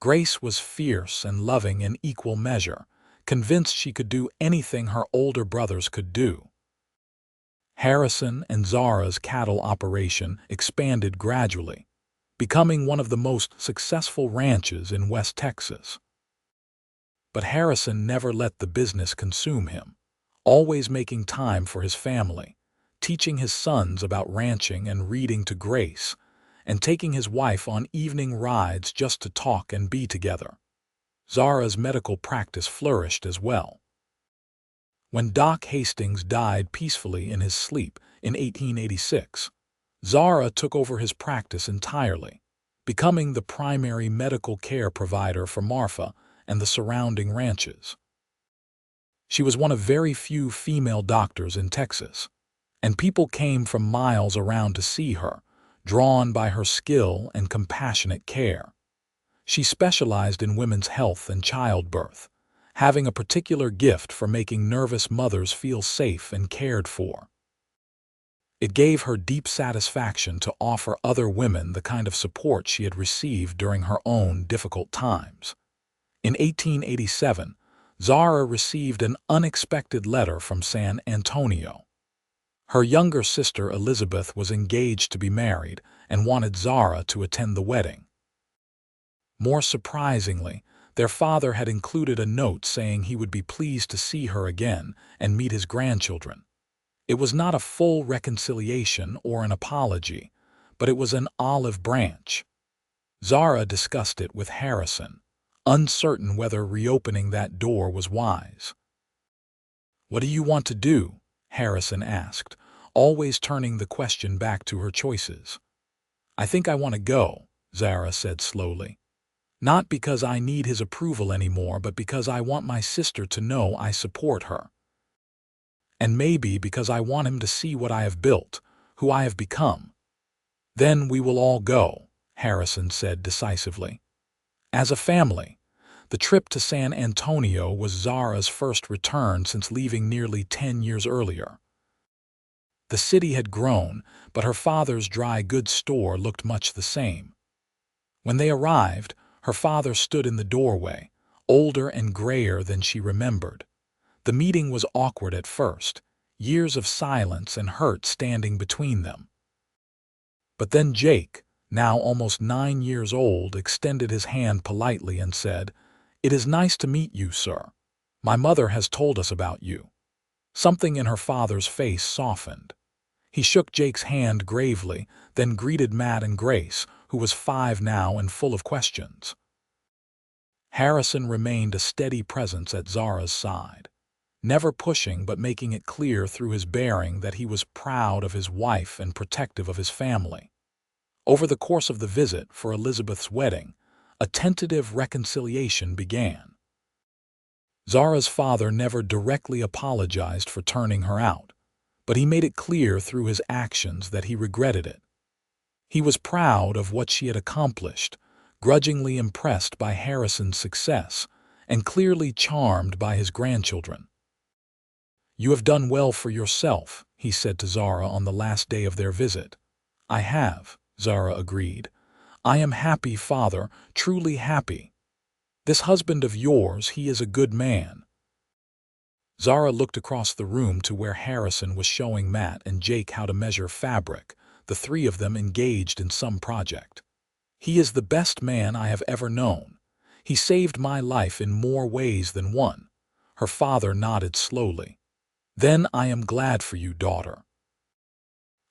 Grace was fierce and loving in equal measure, convinced she could do anything her older brothers could do. Harrison and Zara's cattle operation expanded gradually, becoming one of the most successful ranches in West Texas. But Harrison never let the business consume him, always making time for his family, teaching his sons about ranching and reading to Grace, and taking his wife on evening rides just to talk and be together. Zara's medical practice flourished as well. When Doc Hastings died peacefully in his sleep in 1886, Zara took over his practice entirely, becoming the primary medical care provider for Marfa and the surrounding ranches. She was one of very few female doctors in Texas, and people came from miles around to see her, drawn by her skill and compassionate care. She specialized in women's health and childbirth, having a particular gift for making nervous mothers feel safe and cared for. It gave her deep satisfaction to offer other women the kind of support she had received during her own difficult times. In 1887, Zara received an unexpected letter from San Antonio. Her younger sister Elizabeth was engaged to be married and wanted Zara to attend the wedding. More surprisingly, their father had included a note saying he would be pleased to see her again and meet his grandchildren. It was not a full reconciliation or an apology, but it was an olive branch. Zara discussed it with Harrison, uncertain whether reopening that door was wise. "What do you want to do?" Harrison asked, always turning the question back to her choices. "I think I want to go," Zara said slowly. "Not because I need his approval anymore, but because I want my sister to know I support her. And maybe because I want him to see what I have built, who I have become." "Then we will all go," Harrison said decisively. As a family, the trip to San Antonio was Zara's first return since leaving nearly 10 years earlier. The city had grown, but her father's dry goods store looked much the same. When they arrived, her father stood in the doorway, older and grayer than she remembered. The meeting was awkward at first, years of silence and hurt standing between them. But then Jake, now almost 9 years old, extended his hand politely and said, "It is nice to meet you, sir. My mother has told us about you." Something in her father's face softened. He shook Jake's hand gravely, then greeted Matt and Grace, who was 5 now and full of questions. Harrison remained a steady presence at Zara's side, never pushing but making it clear through his bearing that he was proud of his wife and protective of his family. Over the course of the visit for Elizabeth's wedding, a tentative reconciliation began. Zara's father never directly apologized for turning her out, but he made it clear through his actions that he regretted it. He was proud of what she had accomplished, grudgingly impressed by Harrison's success, and clearly charmed by his grandchildren. "You have done well for yourself," he said to Zara on the last day of their visit. "I have," Zara agreed. "I am happy, father, truly happy. This husband of yours, he is a good man." Zara looked across the room to where Harrison was showing Matt and Jake how to measure fabric, the 3 of them engaged in some project. "He is the best man I have ever known. He saved my life in more ways than one." Her father nodded slowly. "Then I am glad for you, daughter.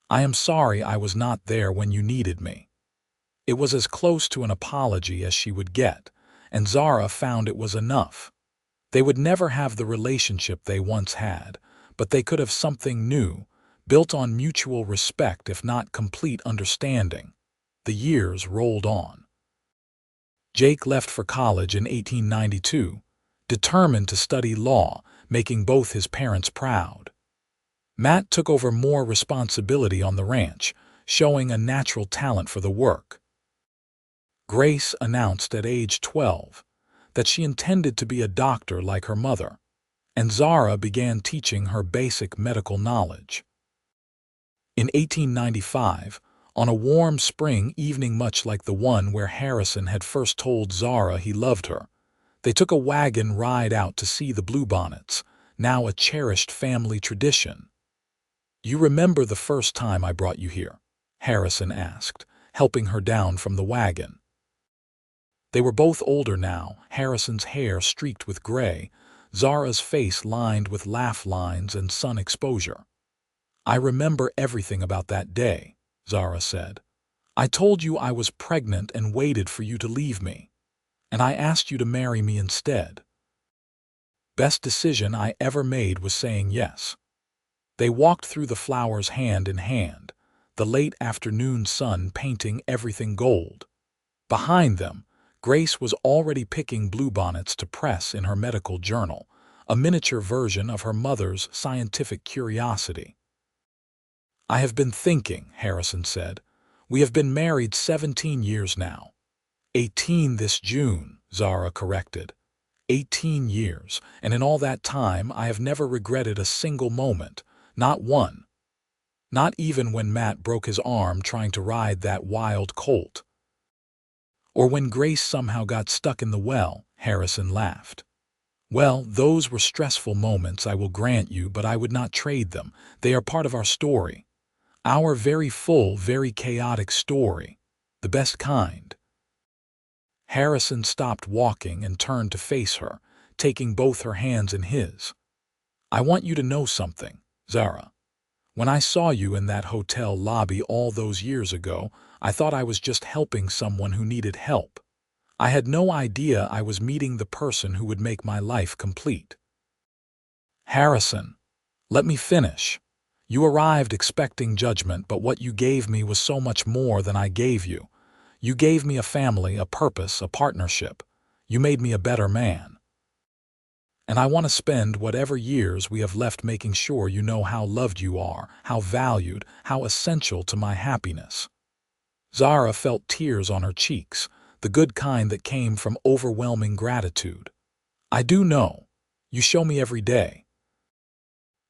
I am sorry I was not there when you needed me." It was as close to an apology as she would get, and Zara found it was enough. They would never have the relationship they once had, but they could have something new, built on mutual respect if not complete understanding. The years rolled on. Jake left for college in 1892, determined to study law, making both his parents proud. Matt took over more responsibility on the ranch, showing a natural talent for the work. Grace announced at age 12 that she intended to be a doctor like her mother, and Zara began teaching her basic medical knowledge. In 1895, on a warm spring evening much like the one where Harrison had first told Zara he loved her, they took a wagon ride out to see the bluebonnets, now a cherished family tradition. "You remember the first time I brought you here?" Harrison asked, helping her down from the wagon. They were both older now, Harrison's hair streaked with gray, Zara's face lined with laugh lines and sun exposure. "I remember everything about that day," Zara said. "I told you I was pregnant and waited for you to leave me. And I asked you to marry me instead. Best decision I ever made was saying yes." They walked through the flowers hand in hand, the late afternoon sun painting everything gold. Behind them, Grace was already picking bluebonnets to press in her medical journal, a miniature version of her mother's scientific curiosity. "I have been thinking," Harrison said. "We have been married 17 years now." 18 this June, Zara corrected. 18 years, and in all that time I have never regretted a single moment, not one. Not even when Matt broke his arm trying to ride that wild colt. Or when Grace somehow got stuck in the well, Harrison laughed. "Well, those were stressful moments, I will grant you, but I would not trade them. They are part of our story. Our very full, very chaotic story. The best kind." Harrison stopped walking and turned to face her, taking both her hands in his. "I want you to know something, Zara. When I saw you in that hotel lobby all those years ago, I thought I was just helping someone who needed help. I had no idea I was meeting the person who would make my life complete." "Harrison, let me finish. You arrived expecting judgment, but what you gave me was so much more than I gave you. You gave me a family, a purpose, a partnership. You made me a better man. And I want to spend whatever years we have left making sure you know how loved you are, how valued, how essential to my happiness." Zara felt tears on her cheeks, the good kind that came from overwhelming gratitude. "I do know. You show me every day.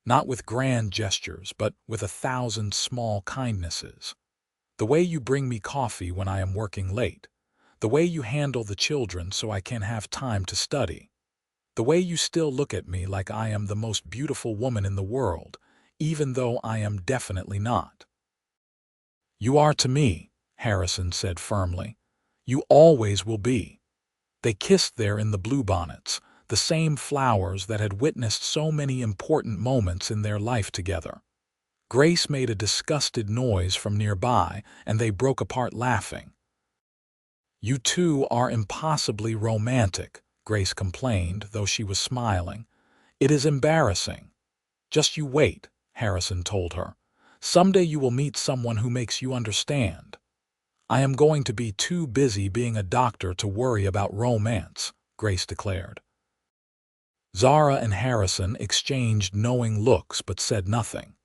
Not with grand gestures, but with 1,000 small kindnesses. The way you bring me coffee when I am working late. The way you handle the children so I can have time to study. The way you still look at me like I am the most beautiful woman in the world, even though I am definitely not." "You are to me," Harrison said firmly. "You always will be." They kissed there in the bluebonnets, the same flowers that had witnessed so many important moments in their life together. Grace made a disgusted noise from nearby, and they broke apart laughing. "You two are impossibly romantic," Grace complained, though she was smiling. "It is embarrassing." "Just you wait," Harrison told her. "Someday you will meet someone who makes you understand." "I am going to be too busy being a doctor to worry about romance," Grace declared. Zara and Harrison exchanged knowing looks but said nothing.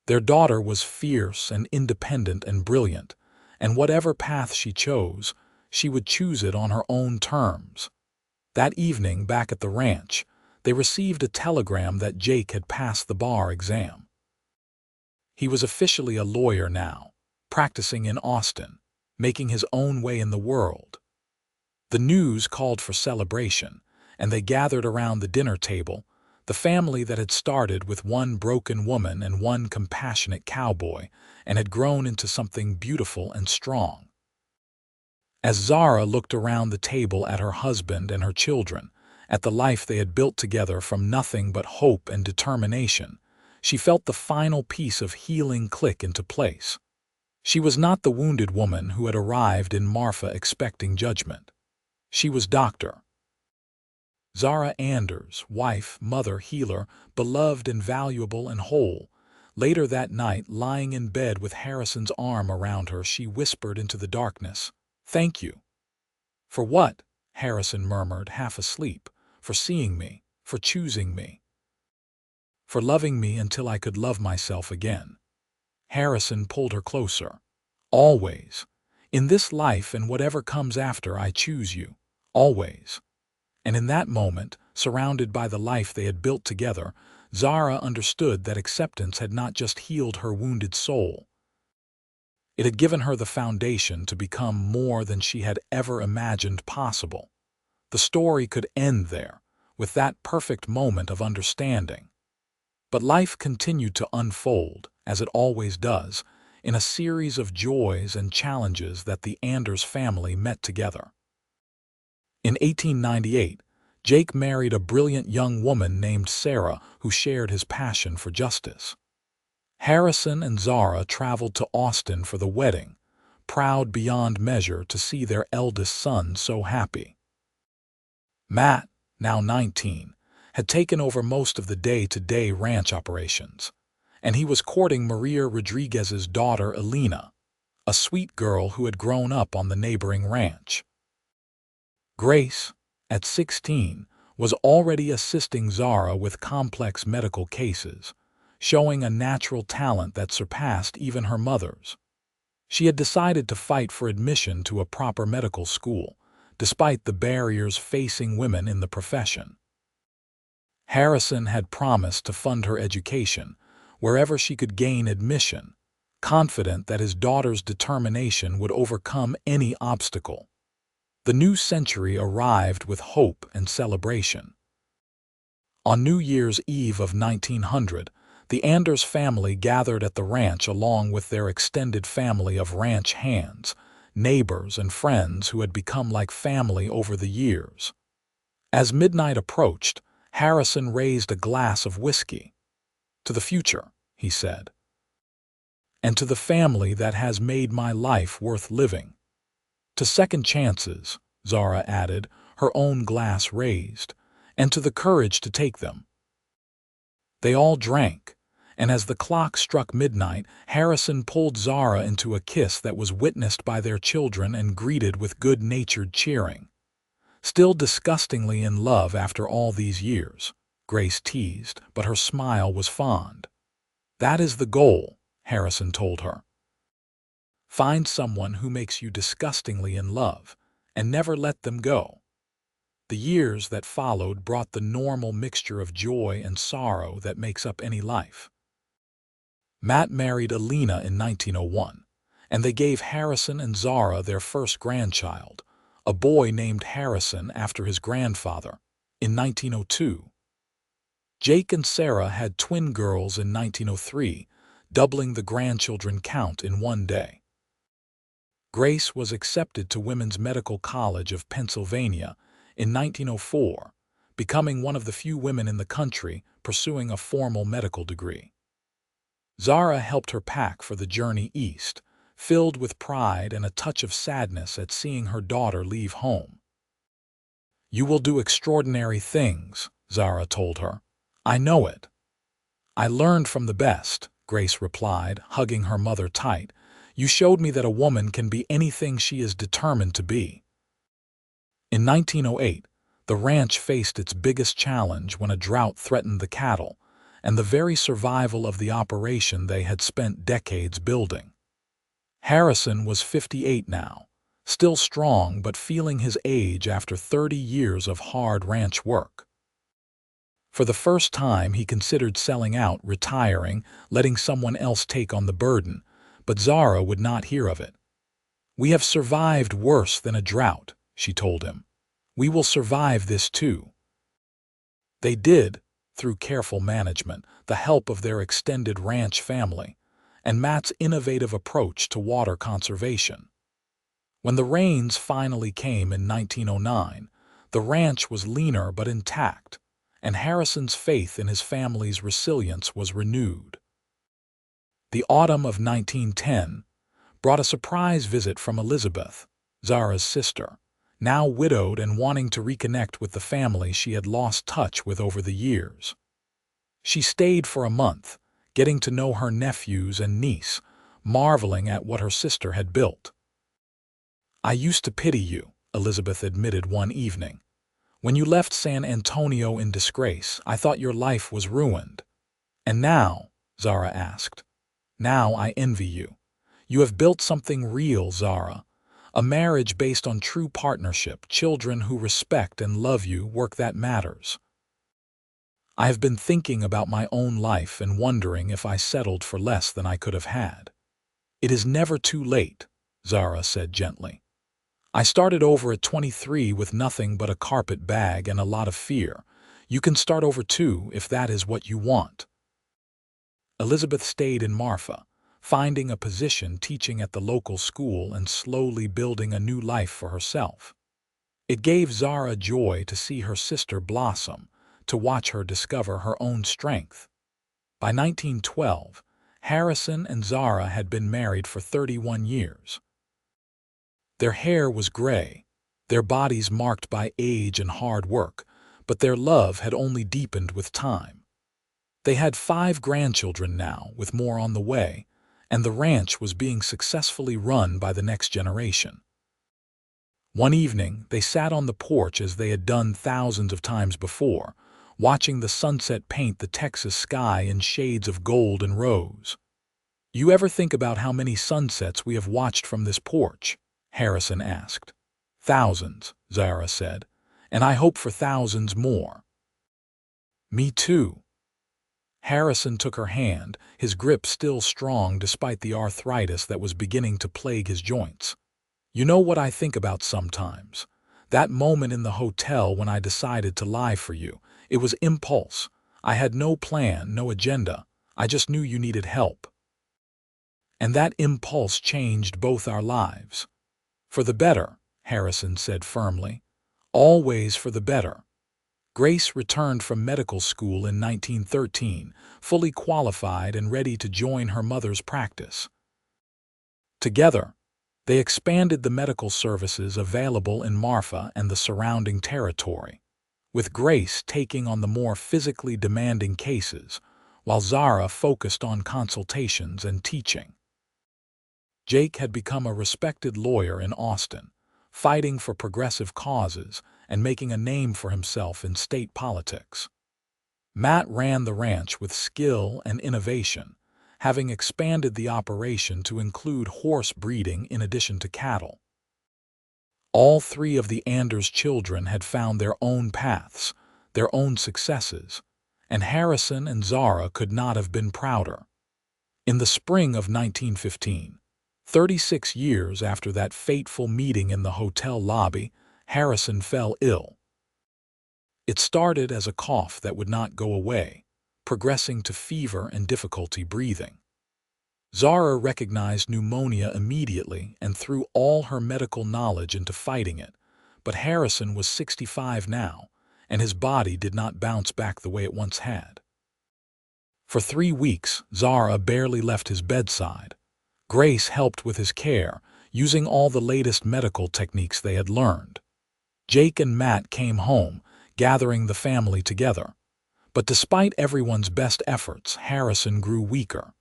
Their daughter was fierce and independent and brilliant, and whatever path she chose, she would choose it on her own terms. That evening, back at the ranch, they received a telegram that Jake had passed the bar exam. He was officially a lawyer now, practicing in Austin, making his own way in the world. The news called for celebration, and they gathered around the dinner table, the family that had started with one broken woman and one compassionate cowboy and had grown into something beautiful and strong. As Zara looked around the table at her husband and her children, at the life they had built together from nothing but hope and determination, she felt the final piece of healing click into place. She was not the wounded woman who had arrived in Marfa expecting judgment. She was Dr. Zara Anders, wife, mother, healer, beloved and valuable and whole. Later that night, lying in bed with Harrison's arm around her, she whispered into the darkness, "Thank you." "For what?" Harrison murmured, half asleep. "For seeing me, for choosing me, for loving me until I could love myself again." Harrison pulled her closer. "Always. In this life and whatever comes after, I choose you. Always." And in that moment, surrounded by the life they had built together, Zara understood that acceptance had not just healed her wounded soul. It had given her the foundation to become more than she had ever imagined possible. The story could end there, with that perfect moment of understanding. But life continued to unfold, as it always does, in a series of joys and challenges that the Anders family met together. In 1898, Jake married a brilliant young woman named Sarah who shared his passion for justice. Harrison and Zara traveled to Austin for the wedding, proud beyond measure to see their eldest son so happy. Matt, now 19, had taken over most of the day-to-day ranch operations, and he was courting Maria Rodriguez's daughter Elena, a sweet girl who had grown up on the neighboring ranch. Grace, at 16, was already assisting Zara with complex medical cases, showing a natural talent that surpassed even her mother's. She had decided to fight for admission to a proper medical school, despite the barriers facing women in the profession. Harrison had promised to fund her education wherever she could gain admission, confident that his daughter's determination would overcome any obstacle. The new century arrived with hope and celebration. On New Year's Eve of 1900, the Anders family gathered at the ranch along with their extended family of ranch hands, neighbors, and friends who had become like family over the years. As midnight approached, Harrison raised a glass of whiskey. "To the future," he said, "and to the family that has made my life worth living." "To second chances," Zara added, her own glass raised, "and to the courage to take them." They all drank, and as the clock struck midnight, Harrison pulled Zara into a kiss that was witnessed by their children and greeted with good-natured cheering. "Still disgustingly in love after all these years," Grace teased, but her smile was fond. "That is the goal," Harrison told her. "Find someone who makes you disgustingly in love, and never let them go." The years that followed brought the normal mixture of joy and sorrow that makes up any life. Matt married Elena in 1901, and they gave Harrison and Zara their first grandchild, a boy named Harrison after his grandfather, in 1902. Jake and Sarah had twin girls in 1903, doubling the grandchildren count in one day. Grace was accepted to Women's Medical College of Pennsylvania in 1904, becoming one of the few women in the country pursuing a formal medical degree. Zara helped her pack for the journey east, filled with pride and a touch of sadness at seeing her daughter leave home. "You will do extraordinary things," Zara told her. "I know it." "I learned from the best," Grace replied, hugging her mother tight. "You showed me that a woman can be anything she is determined to be." In 1908, the ranch faced its biggest challenge when a drought threatened the cattle and the very survival of the operation they had spent decades building. Harrison was 58 now, still strong but feeling his age after 30 years of hard ranch work. For the first time, he considered selling out, retiring, letting someone else take on the burden, but Zara would not hear of it. "We have survived worse than a drought," she told him. "We will survive this too." They did, through careful management, the help of their extended ranch family, and Matt's innovative approach to water conservation. When the rains finally came in 1909, the ranch was leaner but intact, and Harrison's faith in his family's resilience was renewed. The autumn of 1910 brought a surprise visit from Elizabeth, Zara's sister, now widowed and wanting to reconnect with the family she had lost touch with over the years. She stayed for a month, getting to know her nephews and niece, marveling at what her sister had built. "I used to pity you," Elizabeth admitted one evening. "When you left San Antonio in disgrace, I thought your life was ruined." "And now?" Zara asked. "Now I envy you. You have built something real, Zara. A marriage based on true partnership, children who respect and love you, work that matters." I have been thinking about my own life and wondering if I settled for less than I could have had. It is never too late, Zara said gently. I started over at 23 with nothing but a carpet bag and a lot of fear. You can start over too if that is what you want. Elizabeth stayed in Marfa, finding a position teaching at the local school and slowly building a new life for herself. It gave Zara joy to see her sister blossom, to watch her discover her own strength. By 1912, Harrison and Zara had been married for 31 years. Their hair was gray, their bodies marked by age and hard work, but their love had only deepened with time. They had 5 grandchildren now, with more on the way, and the ranch was being successfully run by the next generation. One evening, they sat on the porch as they had done thousands of times before, watching the sunset paint the Texas sky in shades of gold and rose. "You ever think about how many sunsets we have watched from this porch?" Harrison asked. "Thousands," Zara said, "and I hope for thousands more." "Me too." Harrison took her hand, his grip still strong despite the arthritis that was beginning to plague his joints. "You know what I think about sometimes? That moment in the hotel when I decided to lie for you. It was impulse. I had no plan, no agenda. I just knew you needed help. And that impulse changed both our lives. For the better," Harrison said firmly. "Always for the better." Grace returned from medical school in 1913, fully qualified and ready to join her mother's practice. Together, they expanded the medical services available in Marfa and the surrounding territory, with Grace taking on the more physically demanding cases, while Zara focused on consultations and teaching. Jake had become a respected lawyer in Austin, fighting for progressive causes and making a name for himself in state politics. Matt ran the ranch with skill and innovation, having expanded the operation to include horse breeding in addition to cattle. All 3 of the Anders children had found their own paths, their own successes, and Harrison and Zara could not have been prouder. In the spring of 1915, 36 years after that fateful meeting in the hotel lobby, Harrison fell ill. It started as a cough that would not go away, progressing to fever and difficulty breathing. Zara recognized pneumonia immediately and threw all her medical knowledge into fighting it, but Harrison was 65 now, and his body did not bounce back the way it once had. For 3 weeks, Zara barely left his bedside. Grace helped with his care, using all the latest medical techniques they had learned. Jake and Matt came home, gathering the family together. But despite everyone's best efforts, Harrison grew weaker.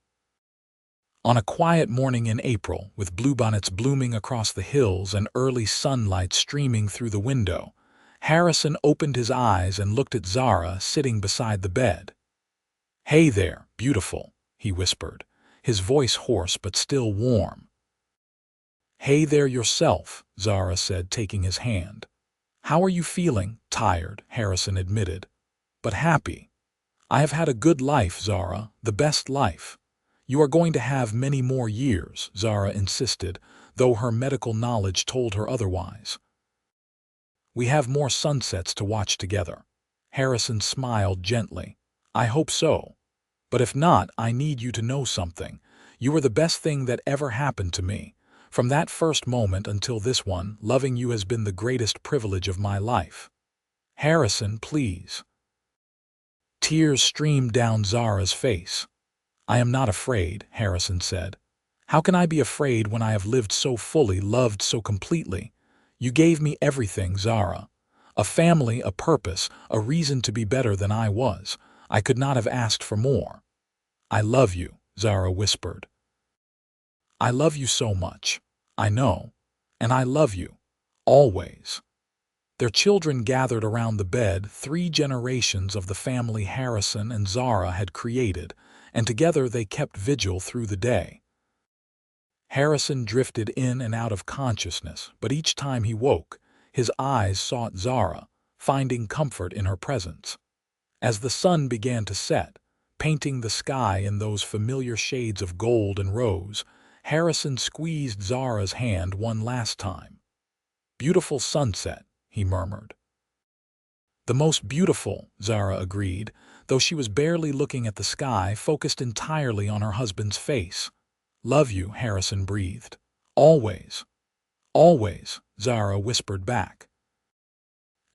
On a quiet morning in April, with bluebonnets blooming across the hills and early sunlight streaming through the window, Harrison opened his eyes and looked at Zara sitting beside the bed. "Hey there, beautiful," he whispered, his voice hoarse but still warm. "Hey there yourself," Zara said, taking his hand. "How are you feeling?" "Tired," Harrison admitted, "but happy. I have had a good life, Zara, the best life." "You are going to have many more years," Zara insisted, though her medical knowledge told her otherwise. "We have more sunsets to watch together." Harrison smiled gently. "I hope so. But if not, I need you to know something. You are the best thing that ever happened to me. From that first moment until this one, loving you has been the greatest privilege of my life. Harrison, please." Tears streamed down Zara's face. "I am not afraid," Harrison said. "How can I be afraid when I have lived so fully, loved so completely? You gave me everything, Zara. A family, a purpose, a reason to be better than I was. I could not have asked for more." "I love you," Zara whispered. "I love you so much. I know. And I love you. Always." Their children gathered around the bed, 3 generations of the family Harrison and Zara had created, and together they kept vigil through the day. Harrison drifted in and out of consciousness, but each time he woke, his eyes sought Zara, finding comfort in her presence. As the sun began to set, painting the sky in those familiar shades of gold and rose, Harrison squeezed Zara's hand one last time. "Beautiful sunset," he murmured. "The most beautiful," Zara agreed, though she was barely looking at the sky, focused entirely on her husband's face. "Love you," Harrison breathed. "Always." "Always," Zara whispered back.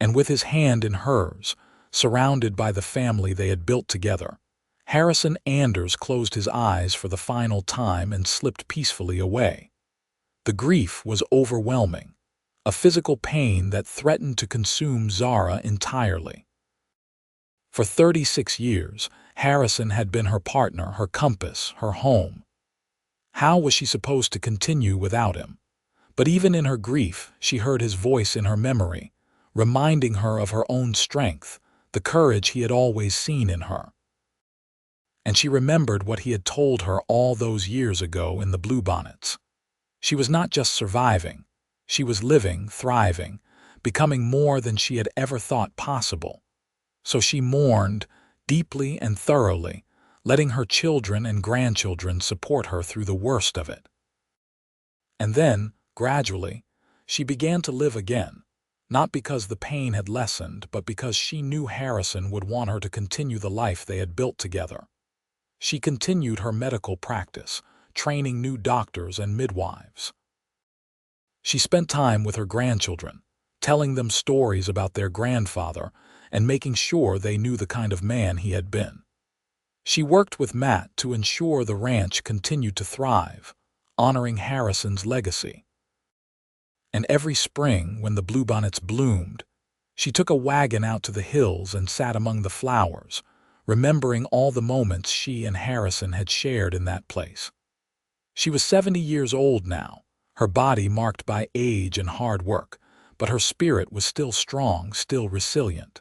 And with his hand in hers, surrounded by the family they had built together, Harrison Anders closed his eyes for the final time and slipped peacefully away. The grief was overwhelming, a physical pain that threatened to consume Zara entirely. For 36 years, Harrison had been her partner, her compass, her home. How was she supposed to continue without him? But even in her grief, she heard his voice in her memory, reminding her of her own strength, the courage he had always seen in her. And she remembered what he had told her all those years ago in the Bluebonnets. She was not just surviving, she was living, thriving, becoming more than she had ever thought possible. So she mourned, deeply and thoroughly, letting her children and grandchildren support her through the worst of it. And then, gradually, she began to live again, not because the pain had lessened, but because she knew Harrison would want her to continue the life they had built together. She continued her medical practice, training new doctors and midwives. She spent time with her grandchildren, telling them stories about their grandfather and making sure they knew the kind of man he had been. She worked with Matt to ensure the ranch continued to thrive, honoring Harrison's legacy. And every spring, when the bluebonnets bloomed, she took a wagon out to the hills and sat among the flowers, remembering all the moments she and Harrison had shared in that place. She was 70 years old now, her body marked by age and hard work, but her spirit was still strong, still resilient.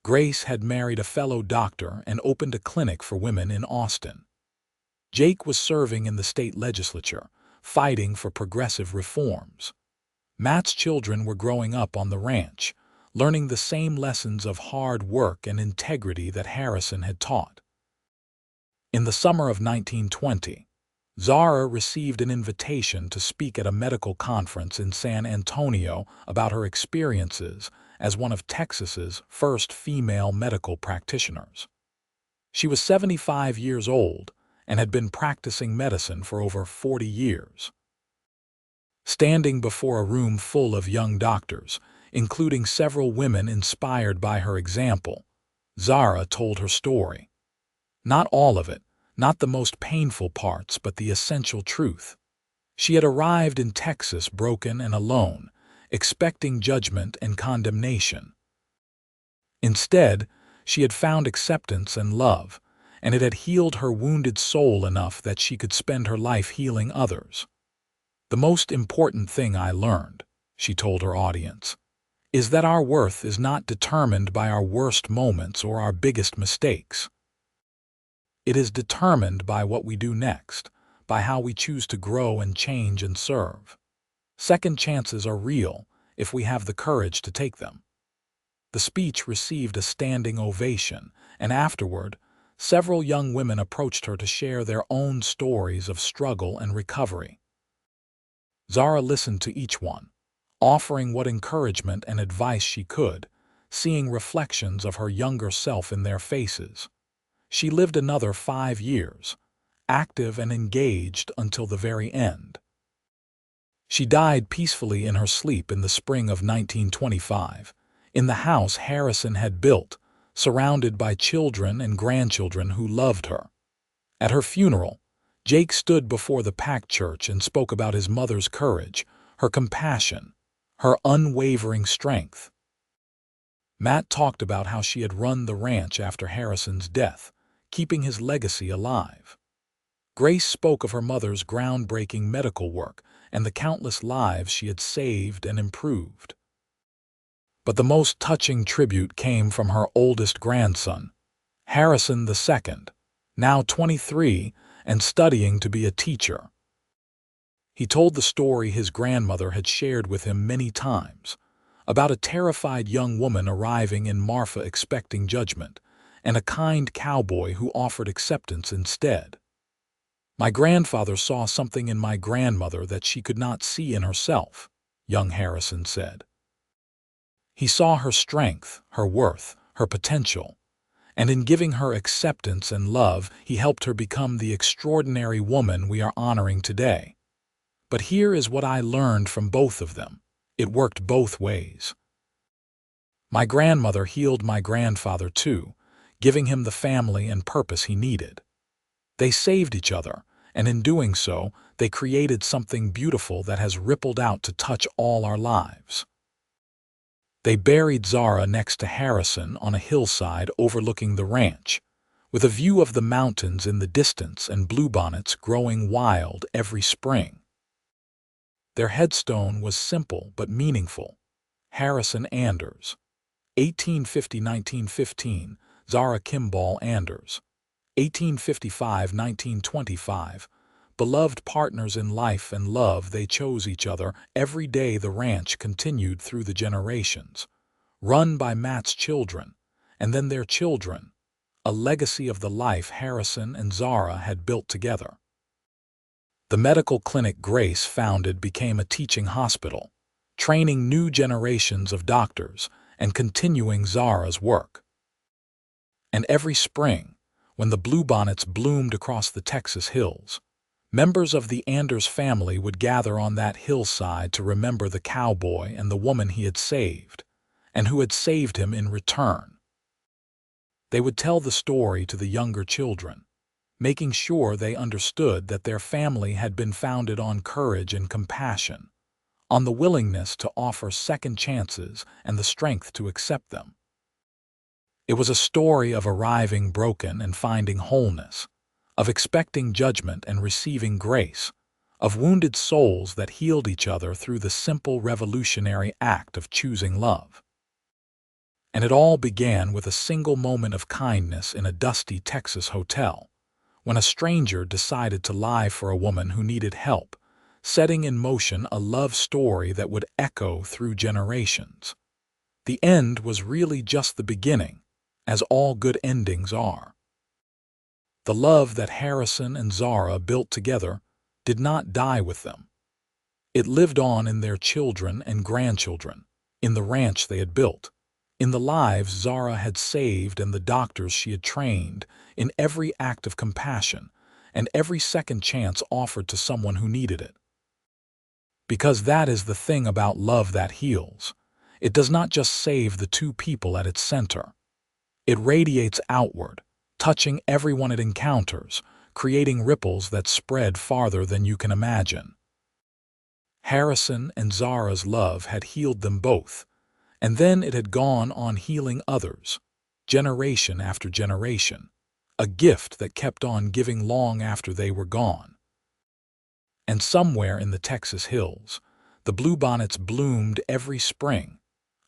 Grace had married a fellow doctor and opened a clinic for women in Austin. Jake was serving in the state legislature, fighting for progressive reforms. Matt's children were growing up on the ranch, learning the same lessons of hard work and integrity that Harrison had taught. In the summer of 1920, Zara received an invitation to speak at a medical conference in San Antonio about her experiences as one of Texas's first female medical practitioners. She was 75 years old and had been practicing medicine for over 40 years. Standing before a room full of young doctors, including several women inspired by her example, Zara told her story. Not all of it, not the most painful parts, but the essential truth. She had arrived in Texas broken and alone, expecting judgment and condemnation. Instead, she had found acceptance and love, and it had healed her wounded soul enough that she could spend her life healing others. "The most important thing I learned," she told her audience, "is that our worth is not determined by our worst moments or our biggest mistakes. It is determined by what we do next, by how we choose to grow and change and serve. Second chances are real if we have the courage to take them." The speech received a standing ovation, and afterward, several young women approached her to share their own stories of struggle and recovery. Zara listened to each one, offering what encouragement and advice she could, seeing reflections of her younger self in their faces. She lived another 5 years, active and engaged until the very end. She died peacefully in her sleep in the spring of 1925, in the house Harrison had built, surrounded by children and grandchildren who loved her. At her funeral, Jake stood before the packed church and spoke about his mother's courage, her compassion, her unwavering strength. Matt talked about how she had run the ranch after Harrison's death, keeping his legacy alive. Grace spoke of her mother's groundbreaking medical work and the countless lives she had saved and improved. But the most touching tribute came from her oldest grandson, Harrison II, now 23 and studying to be a teacher. He told the story his grandmother had shared with him many times, about a terrified young woman arriving in Marfa expecting judgment, and a kind cowboy who offered acceptance instead. My grandfather saw something in my grandmother that she could not see in herself, young Harrison said. He saw her strength, her worth, her potential, and in giving her acceptance and love, he helped her become the extraordinary woman we are honoring today. But here is what I learned from both of them. It worked both ways. My grandmother healed my grandfather too, giving him the family and purpose he needed. They saved each other, and in doing so, they created something beautiful that has rippled out to touch all our lives. They buried Zara next to Harrison on a hillside overlooking the ranch, with a view of the mountains in the distance and bluebonnets growing wild every spring. Their headstone was simple but meaningful. Harrison Anders, 1850–1915, Zara Kimball Anders, 1855–1925, beloved partners in life and love. They chose each other every day. The ranch continued through the generations, run by Matt's children, and then their children, a legacy of the life Harrison and Zara had built together. The medical clinic Grace founded became a teaching hospital, training new generations of doctors and continuing Zara's work. And every spring, when the bluebonnets bloomed across the Texas hills, members of the Anders family would gather on that hillside to remember the cowboy and the woman he had saved, and who had saved him in return. They would tell the story to the younger children, making sure they understood that their family had been founded on courage and compassion, on the willingness to offer second chances and the strength to accept them. It was a story of arriving broken and finding wholeness, of expecting judgment and receiving grace, of wounded souls that healed each other through the simple revolutionary act of choosing love. And it all began with a single moment of kindness in a dusty Texas hotel, when a stranger decided to lie for a woman who needed help, setting in motion a love story that would echo through generations. The end was really just the beginning, as all good endings are. The love that Harrison and Zara built together did not die with them. It lived on in their children and grandchildren, in the ranch they had built, in the lives Zara had saved and the doctors she had trained, in every act of compassion and every second chance offered to someone who needed it. Because that is the thing about love that heals. It does not just save the two people at its center. It radiates outward, touching everyone it encounters, creating ripples that spread farther than you can imagine. Harrison and Zara's love had healed them both, and then it had gone on healing others, generation after generation, a gift that kept on giving long after they were gone. And somewhere in the Texas hills, the bluebonnets bloomed every spring,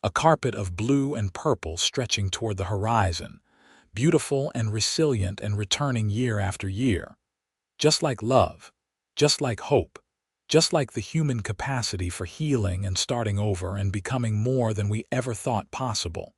a carpet of blue and purple stretching toward the horizon, beautiful and resilient and returning year after year. Just like love, just like hope, just like the human capacity for healing and starting over and becoming more than we ever thought possible.